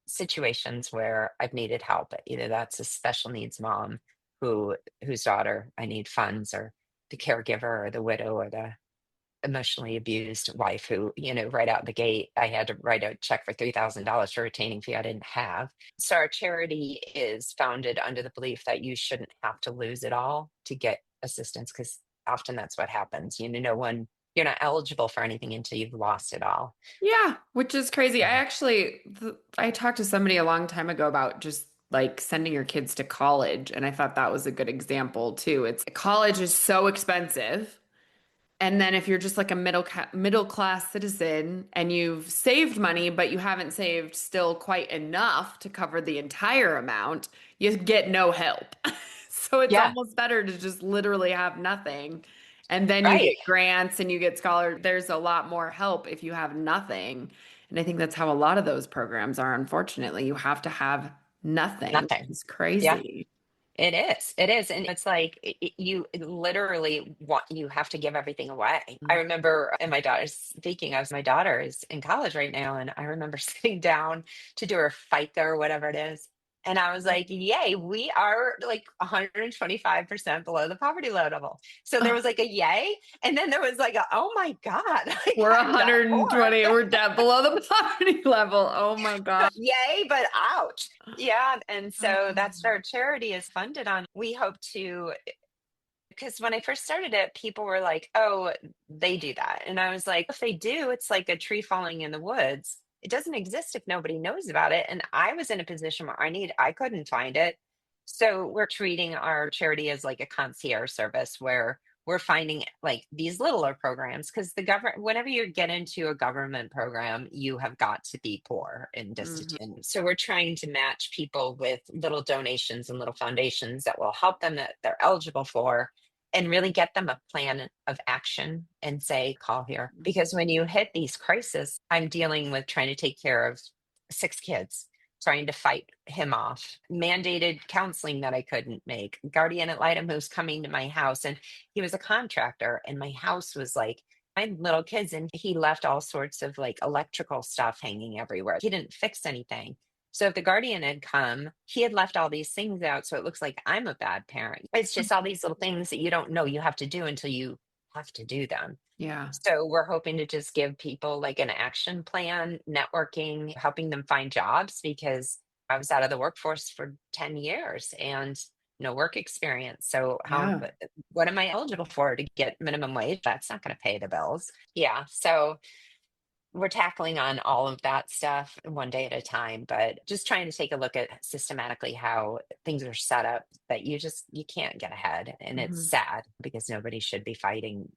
situations where I've needed help. Either that's a special needs mom whose daughter I need funds, or the caregiver, or the widow, or the emotionally abused wife who, right out the gate, I had to write a check for $3,000 for a retaining fee I didn't have. So our charity is founded under the belief that you shouldn't have to lose it all to get assistance, because often that's what happens. When you're not eligible for anything until you've lost it all. Yeah, which is crazy. Mhm. I talked to somebody a long time ago about just like sending your kids to college, and I thought that was a good example too. It's college is so expensive. And then if you're just like a middle class citizen and you've saved money, but you haven't saved still quite enough to cover the entire amount, you get no help. So it's Yeah, almost better to just literally have nothing. And then you right. get grants and you get scholars. There's a lot more help if you have nothing. And I think that's how a lot of those programs are, unfortunately. You have to have nothing. Nothing. It's Yeah. crazy. It is. It is. And it's like you literally you have to give everything away. I remember, and my daughter's speaking as my daughter is in college right now. And I remember sitting down to do her FICA or whatever it is. And I was like, yay, we are like 125% below the poverty level. So there was like a yay. And then there was like oh my God, like We're I'm not poor. 120, we're down below the poverty level. Oh my God. Yay, but ouch. Yeah. And so that's what our charity is funded on. We hope to, because when I first started it, people were like, oh, they do that. And I was like, if they do, it's like a tree falling in the woods. It doesn't exist if nobody knows about it. And I was in a position where I couldn't find it. So we're treating our charity as like a concierge service where we're finding like these littler programs, because the government, whenever you get into a government program, you have got to be poor and Mhm. destitute. And so we're trying to match people with little donations and little foundations that will help them, that they're eligible for, and really get them a plan of action and say, call here. Because when you hit these crises, I'm dealing with trying to take care of 6 kids, trying to fight him off, mandated counseling that I couldn't make, guardian ad litem who's coming to my house. And he was a contractor, and my house was like, I had little kids, and he left all sorts of like electrical stuff hanging everywhere. He didn't fix anything. So if the guardian had come, he had left all these things out. So it looks like I'm a bad parent. It's just all these little things that you don't know you have to do until you have to do them. Yeah. So we're hoping to just give people like an action plan, networking, helping them find jobs, because I was out of the workforce for 10 years and no work experience. So Yeah. what am I eligible for to get minimum wage? That's not going to pay the bills. Yeah. So we're tackling on all of that stuff one day at a time, but just trying to take a look at systematically how things are set up, that you can't get ahead. And it's Mhm. sad because nobody should be fighting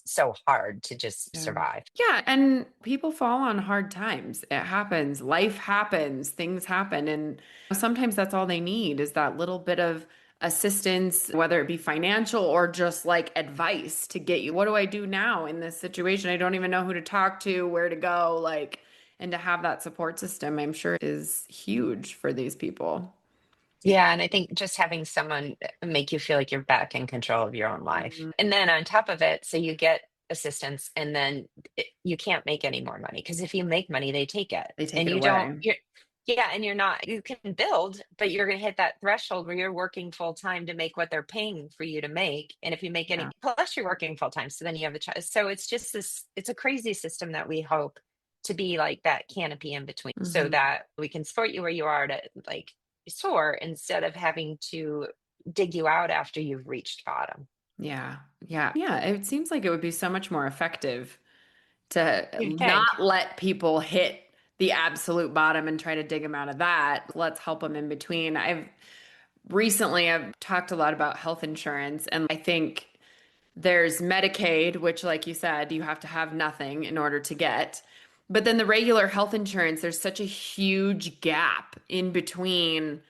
so hard to just Yeah. survive. Yeah. And people fall on hard times. It happens. Life happens. Things happen. And sometimes that's all they need is that little bit of assistance, whether it be financial or just like advice to get you, what do I do now in this situation? I don't even know who to talk to, where to go, like, and to have that support system, I'm sure is huge for these people. Yeah, and I think just having someone make you feel like you're back in control of your own life. Mhm. And then on top of it, so you get assistance, and then you can't make any more money, because if you make money, they take it. They take And it you don't, away. yeah, and you can build, but you're going to hit that threshold where you're working full time to make what they're paying for you to make. And if you make Yeah. any, plus you're working full time, so then you have a choice. So it's just it's a crazy system that we hope to be like that canopy in between, so Mhm. that we can support you where you are to like soar, instead of having to dig you out after you've reached bottom. Yeah. Yeah. Yeah. It seems like it would be so much more effective to You think? not let people hit the absolute bottom and try to dig them out of that. Let's help them in between. I've talked a lot about health insurance, and I think there's Medicaid, which, like you said, you have to have nothing in order to get. But then the regular health insurance, there's such a huge gap in between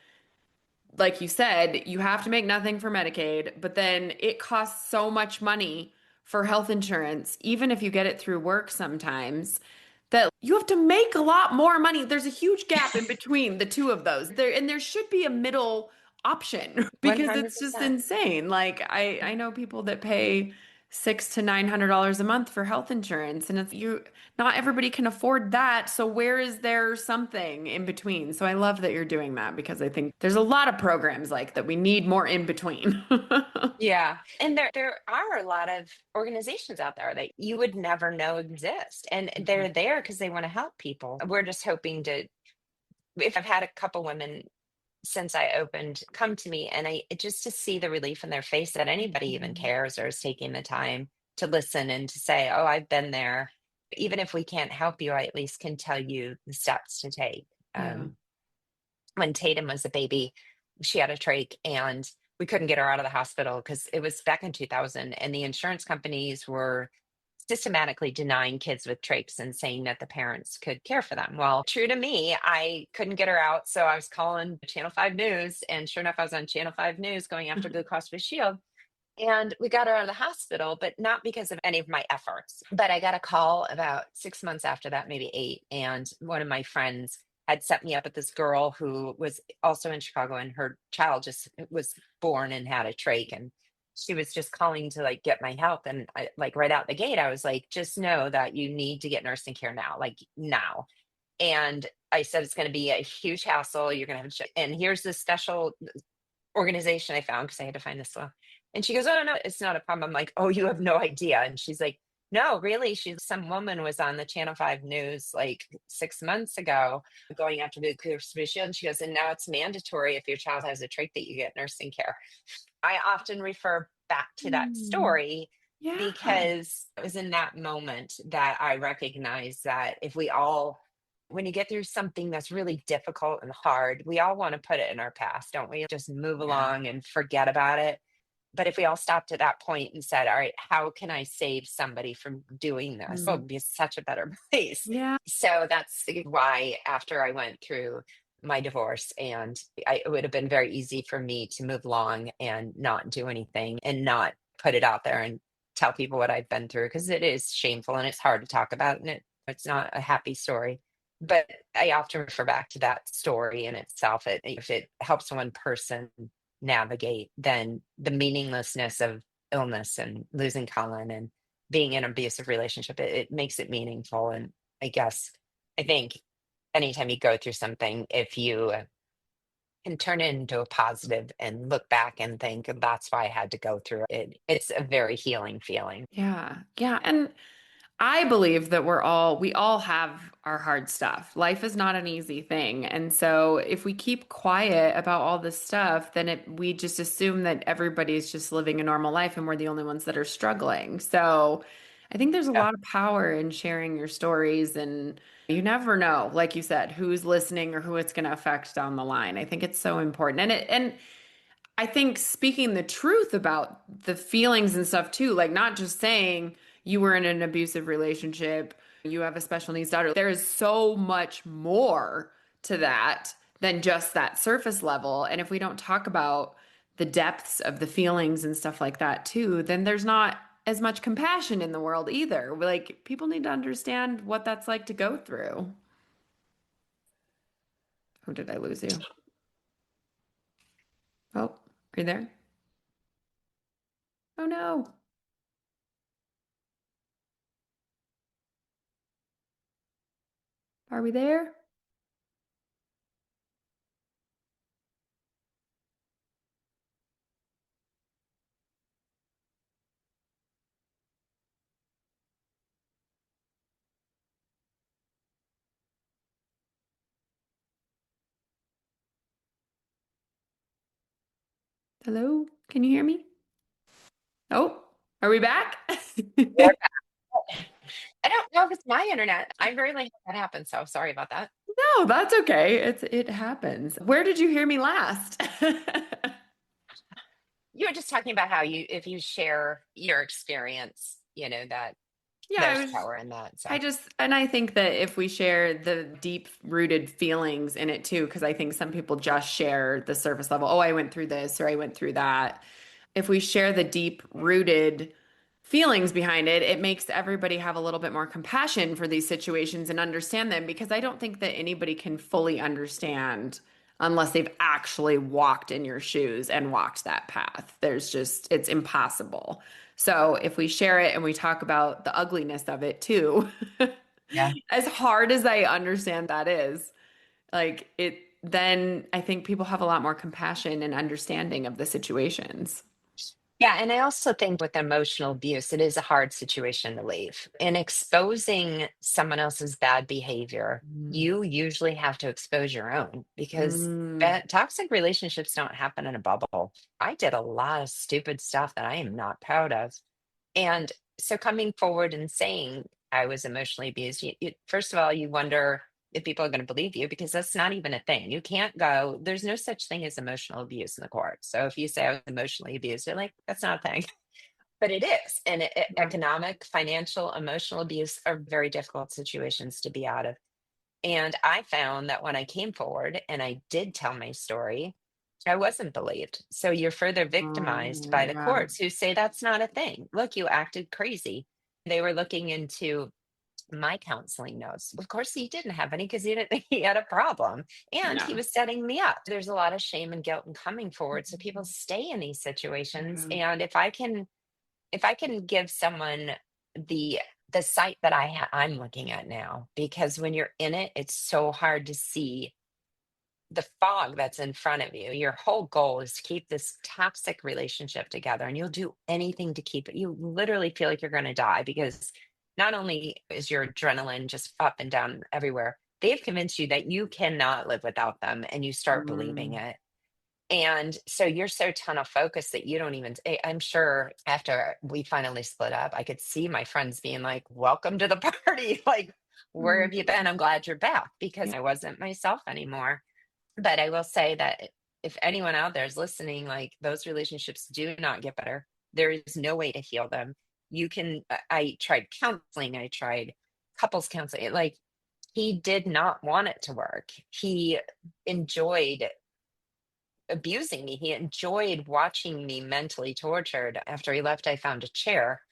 like you said, you have to make nothing for Medicaid, but then it costs so much money for health insurance, even if you get it through work sometimes, that you have to make a lot more money. There's a huge gap in between the two of those. There should be a middle option because it's just 100%. insane. Like I know people that pay $600 to $900 a month for health insurance, and it's you not everybody can afford that. So where is there something in between? So I love that you're doing that because I think there's a lot of programs like that we need more in between. Yeah. And there are a lot of organizations out there that you would never know exist. And they're there because they want to help people. We're just hoping to, if I've had a couple women since I opened come to me, and just to see the relief in their face that anybody even cares or is taking the time to listen and to say, oh, I've been there. Even if we can't help you, I at least can tell you the steps to take. Yeah. Um, when Tatum was a baby, she had a trach and we couldn't get her out of the hospital because it was back in 2000 and the insurance companies were systematically denying kids with trachs and saying that the parents could care for them. Well, true to me, I couldn't get her out. So I was calling Channel 5 News. And sure enough, I was on Channel 5 News going after Blue Cross Blue Shield. And we got her out of the hospital, but not because of any of my efforts. But I got a call about 6 months after that, maybe eight. And one of my friends had set me up with this girl who was also in Chicago, and her child just was born and had a trach. And she was just calling to like get my help. And I, like right out the gate, I was like, just know that you need to get nursing care now, like now. And I said, it's going to be a huge hassle. You're going to have to, and here's this special organization I found because I had to find this law. And she goes, oh, no, it's not a problem. I'm like, oh, you have no idea. And she's like, no, really. Some woman was on the Channel 5 News like 6 months ago going after the clear shield. And she goes, and now it's mandatory if your child has a trach that you get nursing care. I often refer back to that Mm. story Yeah. because it was in that moment that I recognized that if we all, when you get through something that's really difficult and hard, we all want to put it in our past, don't we? Just move Yeah. along and forget about it. But if we all stopped at that point and said, all right, how can I save somebody from doing this? It Mm. would be such a better place. Yeah. So that's why after I went through my divorce, and it would have been very easy for me to move along and not do anything and not put it out there and tell people what I've been through because it is shameful and it's hard to talk about and it's not a happy story. But I often refer back to that story in itself. If it helps one person navigate, then the meaninglessness of illness and losing Colin and being in an abusive relationship, it makes it meaningful. And I guess I think anytime you go through something, if you can turn it into a positive and look back and think that's why I had to go through it, it's a very healing feeling. Yeah. Yeah. And I believe that we all have our hard stuff. Life is not an easy thing. And so if we keep quiet about all this stuff, then we just assume that everybody's just living a normal life and we're the only ones that are struggling. So I think there's a Yeah. lot of power in sharing your stories, and you never know, like you said, who's listening or who it's going to affect down the line. I think it's so important. And I think speaking the truth about the feelings and stuff too, like not just saying you were in an abusive relationship, you have a special needs daughter. There is so much more to that than just that surface level. And if we don't talk about the depths of the feelings and stuff like that too, then there's not as much compassion in the world either. Like people need to understand what that's like to go through. Oh, did I lose you? Oh, are you there? Oh no. Are we there? Hello? Can you hear me? Oh, are we back? We're back. I don't know if it's my internet. I rarely have that happen. So sorry about that. No, that's okay. It happens. Where did you hear me last? You were just talking about how if you share your experience, that Yeah, There's power in that. So and I think that if we share the deep rooted feelings in it too, because I think some people just share the surface level, oh, I went through this or I went through that. If we share the deep rooted feelings behind it, it makes everybody have a little bit more compassion for these situations and understand them because I don't think that anybody can fully understand unless they've actually walked in your shoes and walked that path. It's impossible. So if we share it and we talk about the ugliness of it too, yeah. as hard as I understand that is, then I think people have a lot more compassion and understanding of the situations. Yeah, and I also think with emotional abuse, it is a hard situation to leave. In exposing someone else's bad behavior, Mm. you usually have to expose your own because Mm. toxic relationships don't happen in a bubble. I did a lot of stupid stuff that I am not proud of. And so coming forward and saying I was emotionally abused, first of all, you wonder if people are going to believe you because that's not even a thing. You can't go, there's no such thing as emotional abuse in the court. So if you say I was emotionally abused, they're like, that's not a thing. But it is. And Yeah. economic, financial, emotional abuse are very difficult situations to be out of. And I found that when I came forward and I did tell my story, I wasn't believed. So you're further victimized Oh, by the yeah. courts who say that's not a thing. Look, you acted crazy. They were looking into my counseling notes. Of course, he didn't have any because he didn't think he had a problem. And he Yeah. was setting me up. There's a lot of shame and guilt in coming forward. So people stay in these situations. Yeah. And if I can give someone the the site that I'm looking at now, because when you're in it, it's so hard to see the fog that's in front of you. Your whole goal is to keep this toxic relationship together, and you'll do anything to keep it. You literally feel like you're going to die because not only is your adrenaline just up and down everywhere, they've convinced you that you cannot live without them, and you start believing Mm. it. And so you're so tunnel focused that you don't even, I'm sure after we finally split up, I could see my friends being like, welcome to the party. Like, where have you been? I'm glad you're back because Yeah. I wasn't myself anymore. But I will say that if anyone out there is listening, like those relationships do not get better. There is no way to heal them. I tried counseling, I tried couples counseling. Like, he did not want it to work. He enjoyed abusing me. He enjoyed watching me mentally tortured. After he left, I found a chair.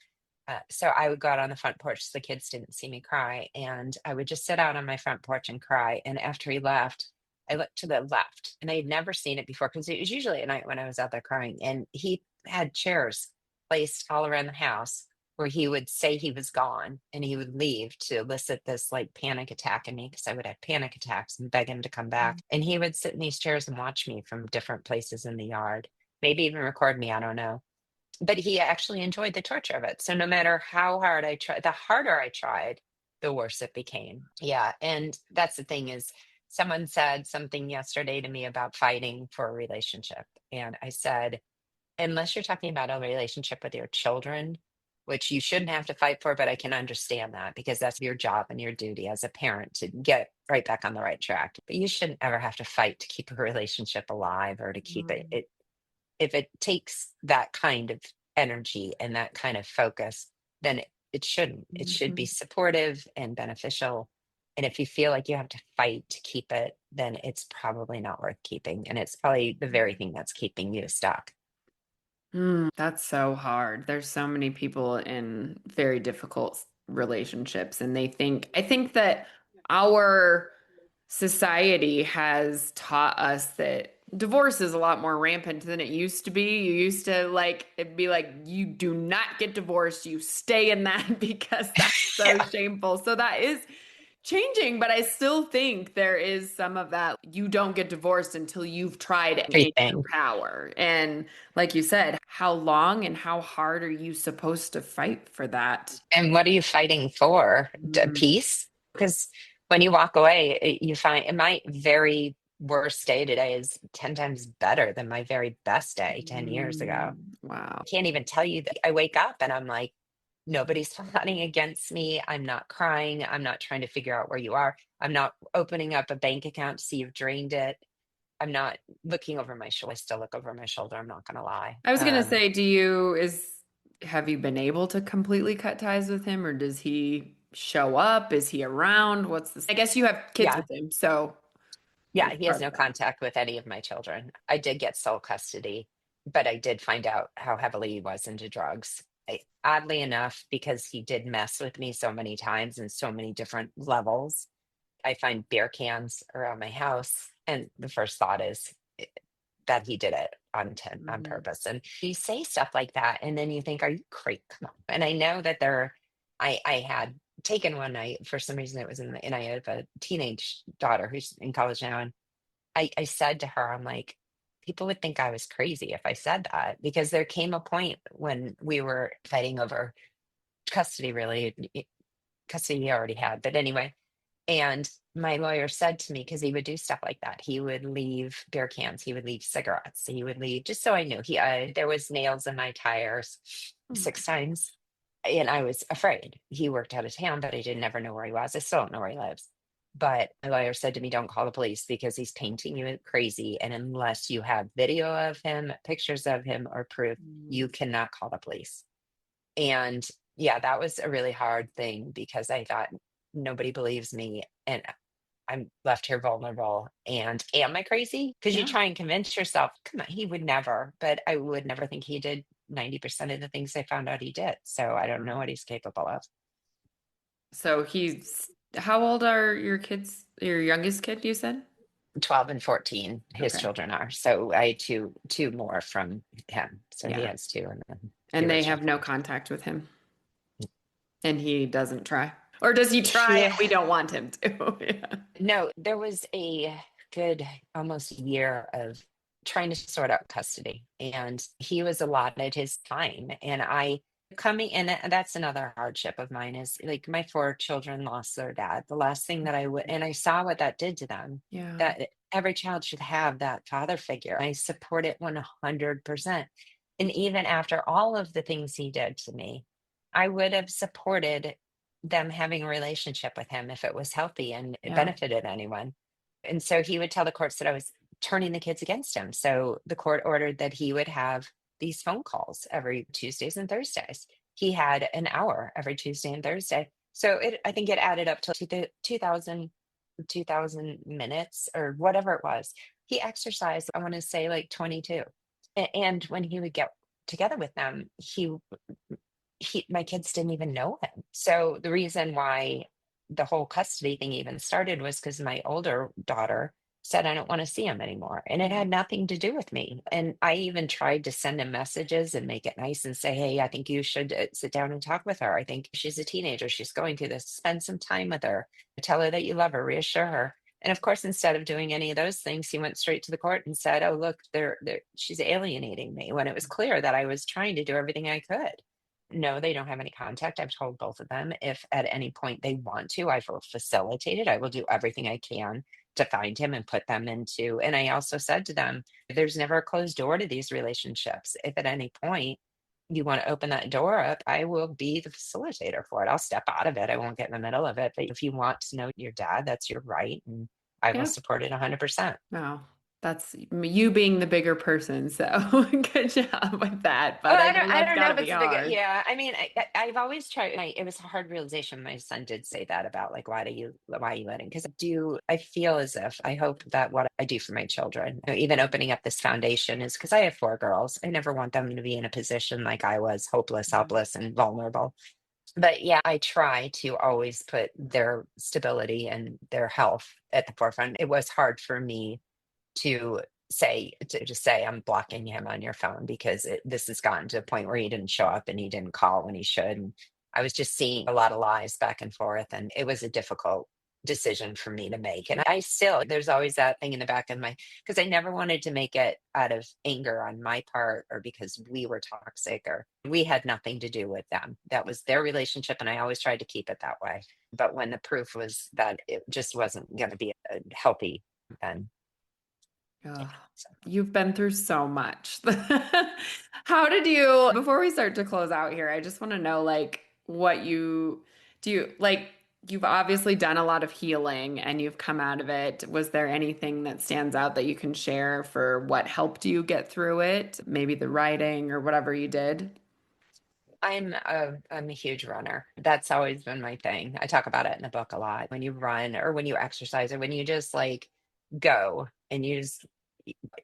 So I would go out on the front porch so the kids didn't see me cry. And I would just sit out on my front porch and cry. And after he left, I looked to the left and I had never seen it before because it was usually at night when I was out there crying. And he had chairs placed all around the house where he would say he was gone and he would leave to elicit this like panic attack in me because I would have panic attacks and beg him to come back. And he would sit in these chairs and watch me from different places in the yard, maybe even record me. I don't know, but he actually enjoyed the torture of it. So no matter how hard I tried, the harder I tried, the worse it became. Yeah. And that's the thing is someone said something yesterday to me about fighting for a relationship. And I said, unless you're talking about a relationship with your children, which you shouldn't have to fight for, but I can understand that because that's your job and your duty as a parent to get right back on the right track. But you shouldn't ever have to fight to keep a relationship alive or to keep Mm. it if it takes that kind of energy and that kind of focus, then it shouldn't. It should be Mhm. supportive and beneficial. And if you feel like you have to fight to keep it, then it's probably not worth keeping. And it's probably the very thing that's keeping you stuck. That's so hard. There's so many people in very difficult relationships, and I think that our society has taught us that divorce is a lot more rampant than it used to be. You used to like it'd be like you do not get divorced, you stay in that because that's so Yeah, shameful. So that is changing, but I still think there is some of that. You don't get divorced until you've tried in your everything. power. And like you said, how long and how hard are you supposed to fight for that? And what are you fighting for? Mm. Peace? Because when you walk away, you find my very worst day today is 10 times better than my very best day 10 years ago. Wow. Can't even tell you that I wake up and I'm like, nobody's plotting against me. I'm not crying. I'm not trying to figure out where you are. I'm not opening up a bank account to see you've drained it. I'm not looking over my shoulder. I still look over my shoulder. I'm not going to lie. I was gonna say, do you have you been able to completely cut ties with him, or does he show up? Is he around? What's this? I guess you have kids Yeah. with him, so Yeah, it's he has part of no that. contact with any of my children. I did get sole custody, but I did find out how heavily he was into drugs. Oddly enough, because he did mess with me so many times in so many different levels, I find beer cans around my house, and the first thought is that he did it on Hmm. purpose. And you say stuff like that, and then you think, "Are you crazy?" Come on. And I know that there, I had taken one night for some reason it was and I have a teenage daughter who's in college now, and I said to her, I'm like, people would think I was crazy if I said that because there came a point when we were fighting over custody, really. Custody he already had. But anyway, and my lawyer said to me, because he would do stuff like that, he would leave beer cans, he would leave cigarettes, he would leave, just so I knew, there was nails in my tires Oh, 6 times. And I was afraid. He worked out of town, but I didn't never know where he was. I still don't know where he lives. But my lawyer said to me, don't call the police because he's painting you crazy. And unless you have video of him, pictures of him, or proof, you mm, cannot call the police. And yeah, that was a really hard thing because I thought nobody believes me and I'm left here vulnerable. And am I crazy? Because you yeah. try and convince yourself, come on, he would never, but I would never think he did 90% of the things I found out he did. So I don't know what he's capable of. So he's, how old are your kids? Your youngest kid, you said? 12 and 14, his Okay. children are. So I had two more from him. So he Yeah. has two and then the And they original have no three. contact with him. And he doesn't try. Or does he try and He we don't want him to? Yeah. No, there was a good almost year of trying to sort out custody, and he was allotted his time. And I coming, and that's another hardship of mine is like my four children lost their dad. The last thing that I would, and I saw what that did to them, Yeah. that every child should have that father figure. I support it 100%. And even after all of the things he did to me, I would have supported them having a relationship with him if it was healthy and it Yeah. benefited anyone. And so he would tell the courts that I was turning the kids against him. So the court ordered that he would have these phone calls every Tuesdays and Thursdays. He had an hour every Tuesday and Thursday. So I think it added up to 2,000 minutes or whatever it was. He exercised, I want to say like 22. And when he would get together with them, my kids didn't even know him. So the reason why the whole custody thing even started was because my older daughter said, I don't want to see him anymore. And it Yeah. had nothing to do with me. And I even tried to send him messages and make it nice and say, hey, I think you should sit down and talk with her. I think she's a teenager. She's going through this. Spend some time with her. Tell her that you love her. Reassure her. And of course, instead of doing any of those things, he went straight to the court and said, oh, look, she's alienating me, when it was clear that I was trying to do everything I could. No, they don't have any contact. I've told both of them if at any point they want to, I will facilitate it. I will do everything I can to find him and put them into. And I also said to them, there's never a closed door to these relationships. If at any point you want to open that door up, I will be the facilitator for it. I'll step out of it. I won't get in the middle of it. But if you want to know your dad, that's your right. And I will Yeah. support it 100%. Wow. That's you being the bigger person. So good job with that. Oh, But I know I that's don't got know to if be it's a big, hard. yeah. I mean, I've always tried. It was a hard realization. My son did say that about like, why are you letting? Because I feel as if I hope that what I do for my children, even opening up this foundation, is because I have four girls. I never want them to be in a position like I was, hopeless, Mhm. helpless, and vulnerable. But yeah, I try to always put their stability and their health at the forefront. It was hard for me to to just say I'm blocking him on your phone because this has gotten to a point where he didn't show up and he didn't call when he should. And I was just seeing a lot of lies back and forth, and it was a difficult decision for me to make. And I still, there's always that thing in the back of my, because I never wanted to make it out of anger on my part or because we were toxic or we had nothing to do with them. That was their relationship, and I always tried to keep it that way. But when the proof was that it just wasn't going to be healthy, then Ugh, so. you've been through so much. How did you, before we start to close out here, I just want to know like what you do you like you've obviously done a lot of healing and you've come out of it. Was there anything that stands out that you can share for what helped you get through it? Maybe the writing or whatever you did? I'm a huge runner. That's always been my thing. I talk about it in the book a lot. When you run or when you exercise or when you just like go and you just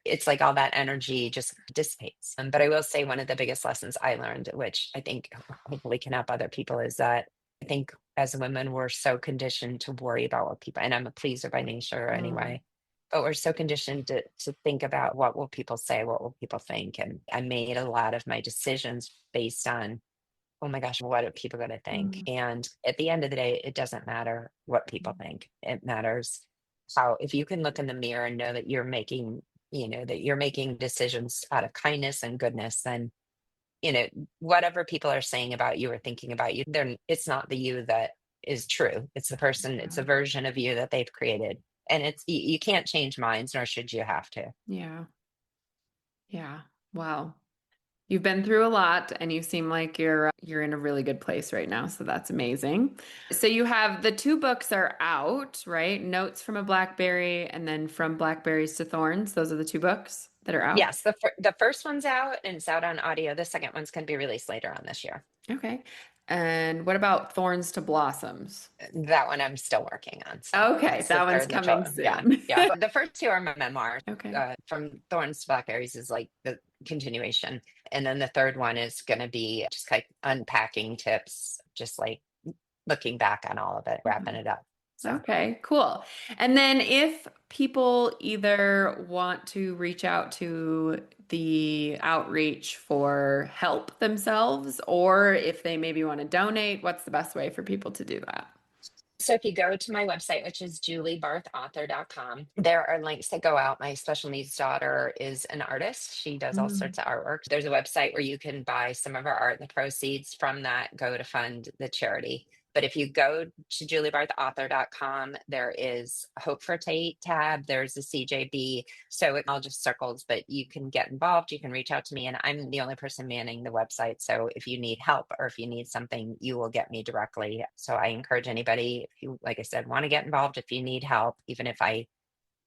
it's like all that energy just dissipates. But I will say one of the biggest lessons I learned, which I think hopefully can help other people, is that I think as women we're so conditioned to worry about what people, and I'm a pleaser by nature Mm, anyway, but we're so conditioned to think about what will people say, what will people think. And I made a lot of my decisions based on, oh my gosh, what are people going to think? mm, And at the end of the day, it doesn't matter what people think. It matters how, if you can look in the mirror and know that you're making, that you're making decisions out of kindness and goodness, then, whatever people are saying about you or thinking about you, it's not the you that is true. It's the person, it's a yeah. version of you that they've created. And you can't change minds, nor should you have to. Yeah. Yeah. Wow. You've been through a lot and you seem like you're in a really good place right now, so that's amazing. So you have the two books are out, right? Notes from a Blackberry and then From Blackberries to Thorns. Those are the two books that are out. Yes, the first one's out and it's out on audio. The second one's going to be released later on this year. Okay. And what about Thorns to Blossoms? That one I'm still working on. So Okay, that's the that one's third. coming Yeah, soon. yeah. But the first two are my memoirs. Okay. From Thorns to Blackberries is like the continuation, and then the third one is going to be just like unpacking tips, just like looking back on all of it, wrapping it up. So. Okay, cool. And then if people either want to reach out to the outreach for help themselves, or if they maybe want to donate, what's the best way for people to do that? So if you go to my website, which is juliebarthauthor.com, there are links that go out. My special needs daughter is an artist. She does all Mm, sorts of artwork. There's a website where you can buy some of her art, and the proceeds from that go to fund the charity. But if you go to juliebarthauthor.com, there is a Hope for Tate tab, there's a CJB. So it all just circles, but you can get involved. You can reach out to me, and I'm the only person manning the website. So if you need help or if you need something, you will get me directly. So I encourage anybody, if you, like I said, want to get involved, if you need help, even if I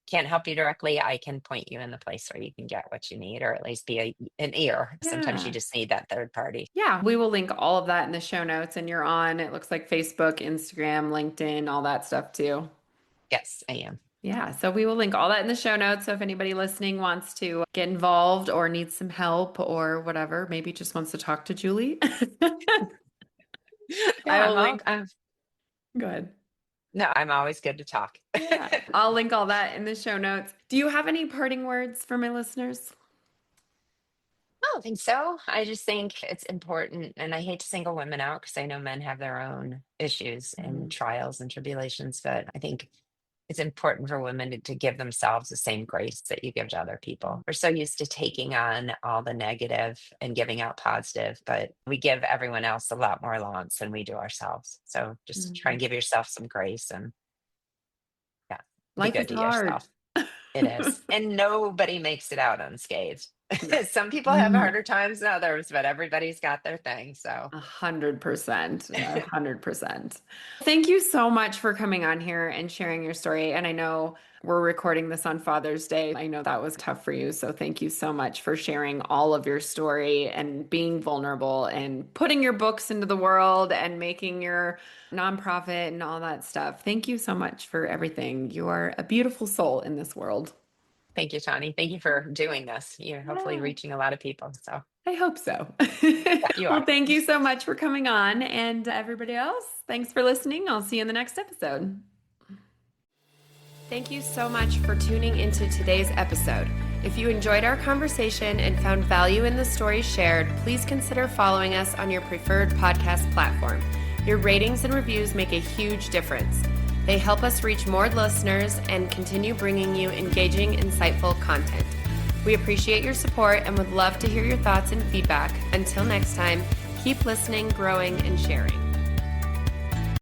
can't help you directly, I can point you in the place where you can get what you need, or at least be an ear. Sometimes you yeah. just need that third party. Yeah, we will link all of that in the show notes, and you're on, it looks like Facebook, Instagram, LinkedIn, all that stuff too. Yes, I am. Yeah, so we will link all that in the show notes. So if anybody listening wants to get involved or needs some help or whatever, maybe just wants to talk to Julie, Yeah, I will link. Go ahead. no, I'm always good to talk. Yeah, I'll link all that in the show notes. Do you have any parting words for my listeners? I don't think so. I just think it's important, and I hate to single women out because I know men have their own issues and Mm, trials and tribulations, but I think it's important for women to give themselves the same grace that you give to other people. We're so used to taking on all the negative and giving out positive, but we give everyone else a lot more allowance than we do ourselves. So just try mm. and give yourself some grace and yeah, be Life good is to hard. yourself. It is. And nobody makes it out unscathed. No. Some people have No. harder times than others, but everybody's got their thing. So 100%. 100%. Thank you so much for coming on here and sharing your story. And I know we're recording this on Father's Day. I know that was tough for you. So thank you so much for sharing all of your story and being vulnerable and putting your books into the world and making your nonprofit and all that stuff. Thank you so much for everything. You are a beautiful soul in this world. thank you, Tawny. Thank you for doing this. You're hopefully Yeah. reaching a lot of people. So I hope so. yeah, you Well, are. thank you so much for coming on. And everybody else, thanks for listening. I'll see you in the next episode. Thank you so much for tuning into today's episode. If you enjoyed our conversation and found value in the stories shared, please consider following us on your preferred podcast platform. Your ratings and reviews make a huge difference. They help us reach more listeners and continue bringing you engaging, insightful content. We appreciate your support and would love to hear your thoughts and feedback. Until next time, keep listening, growing, and sharing.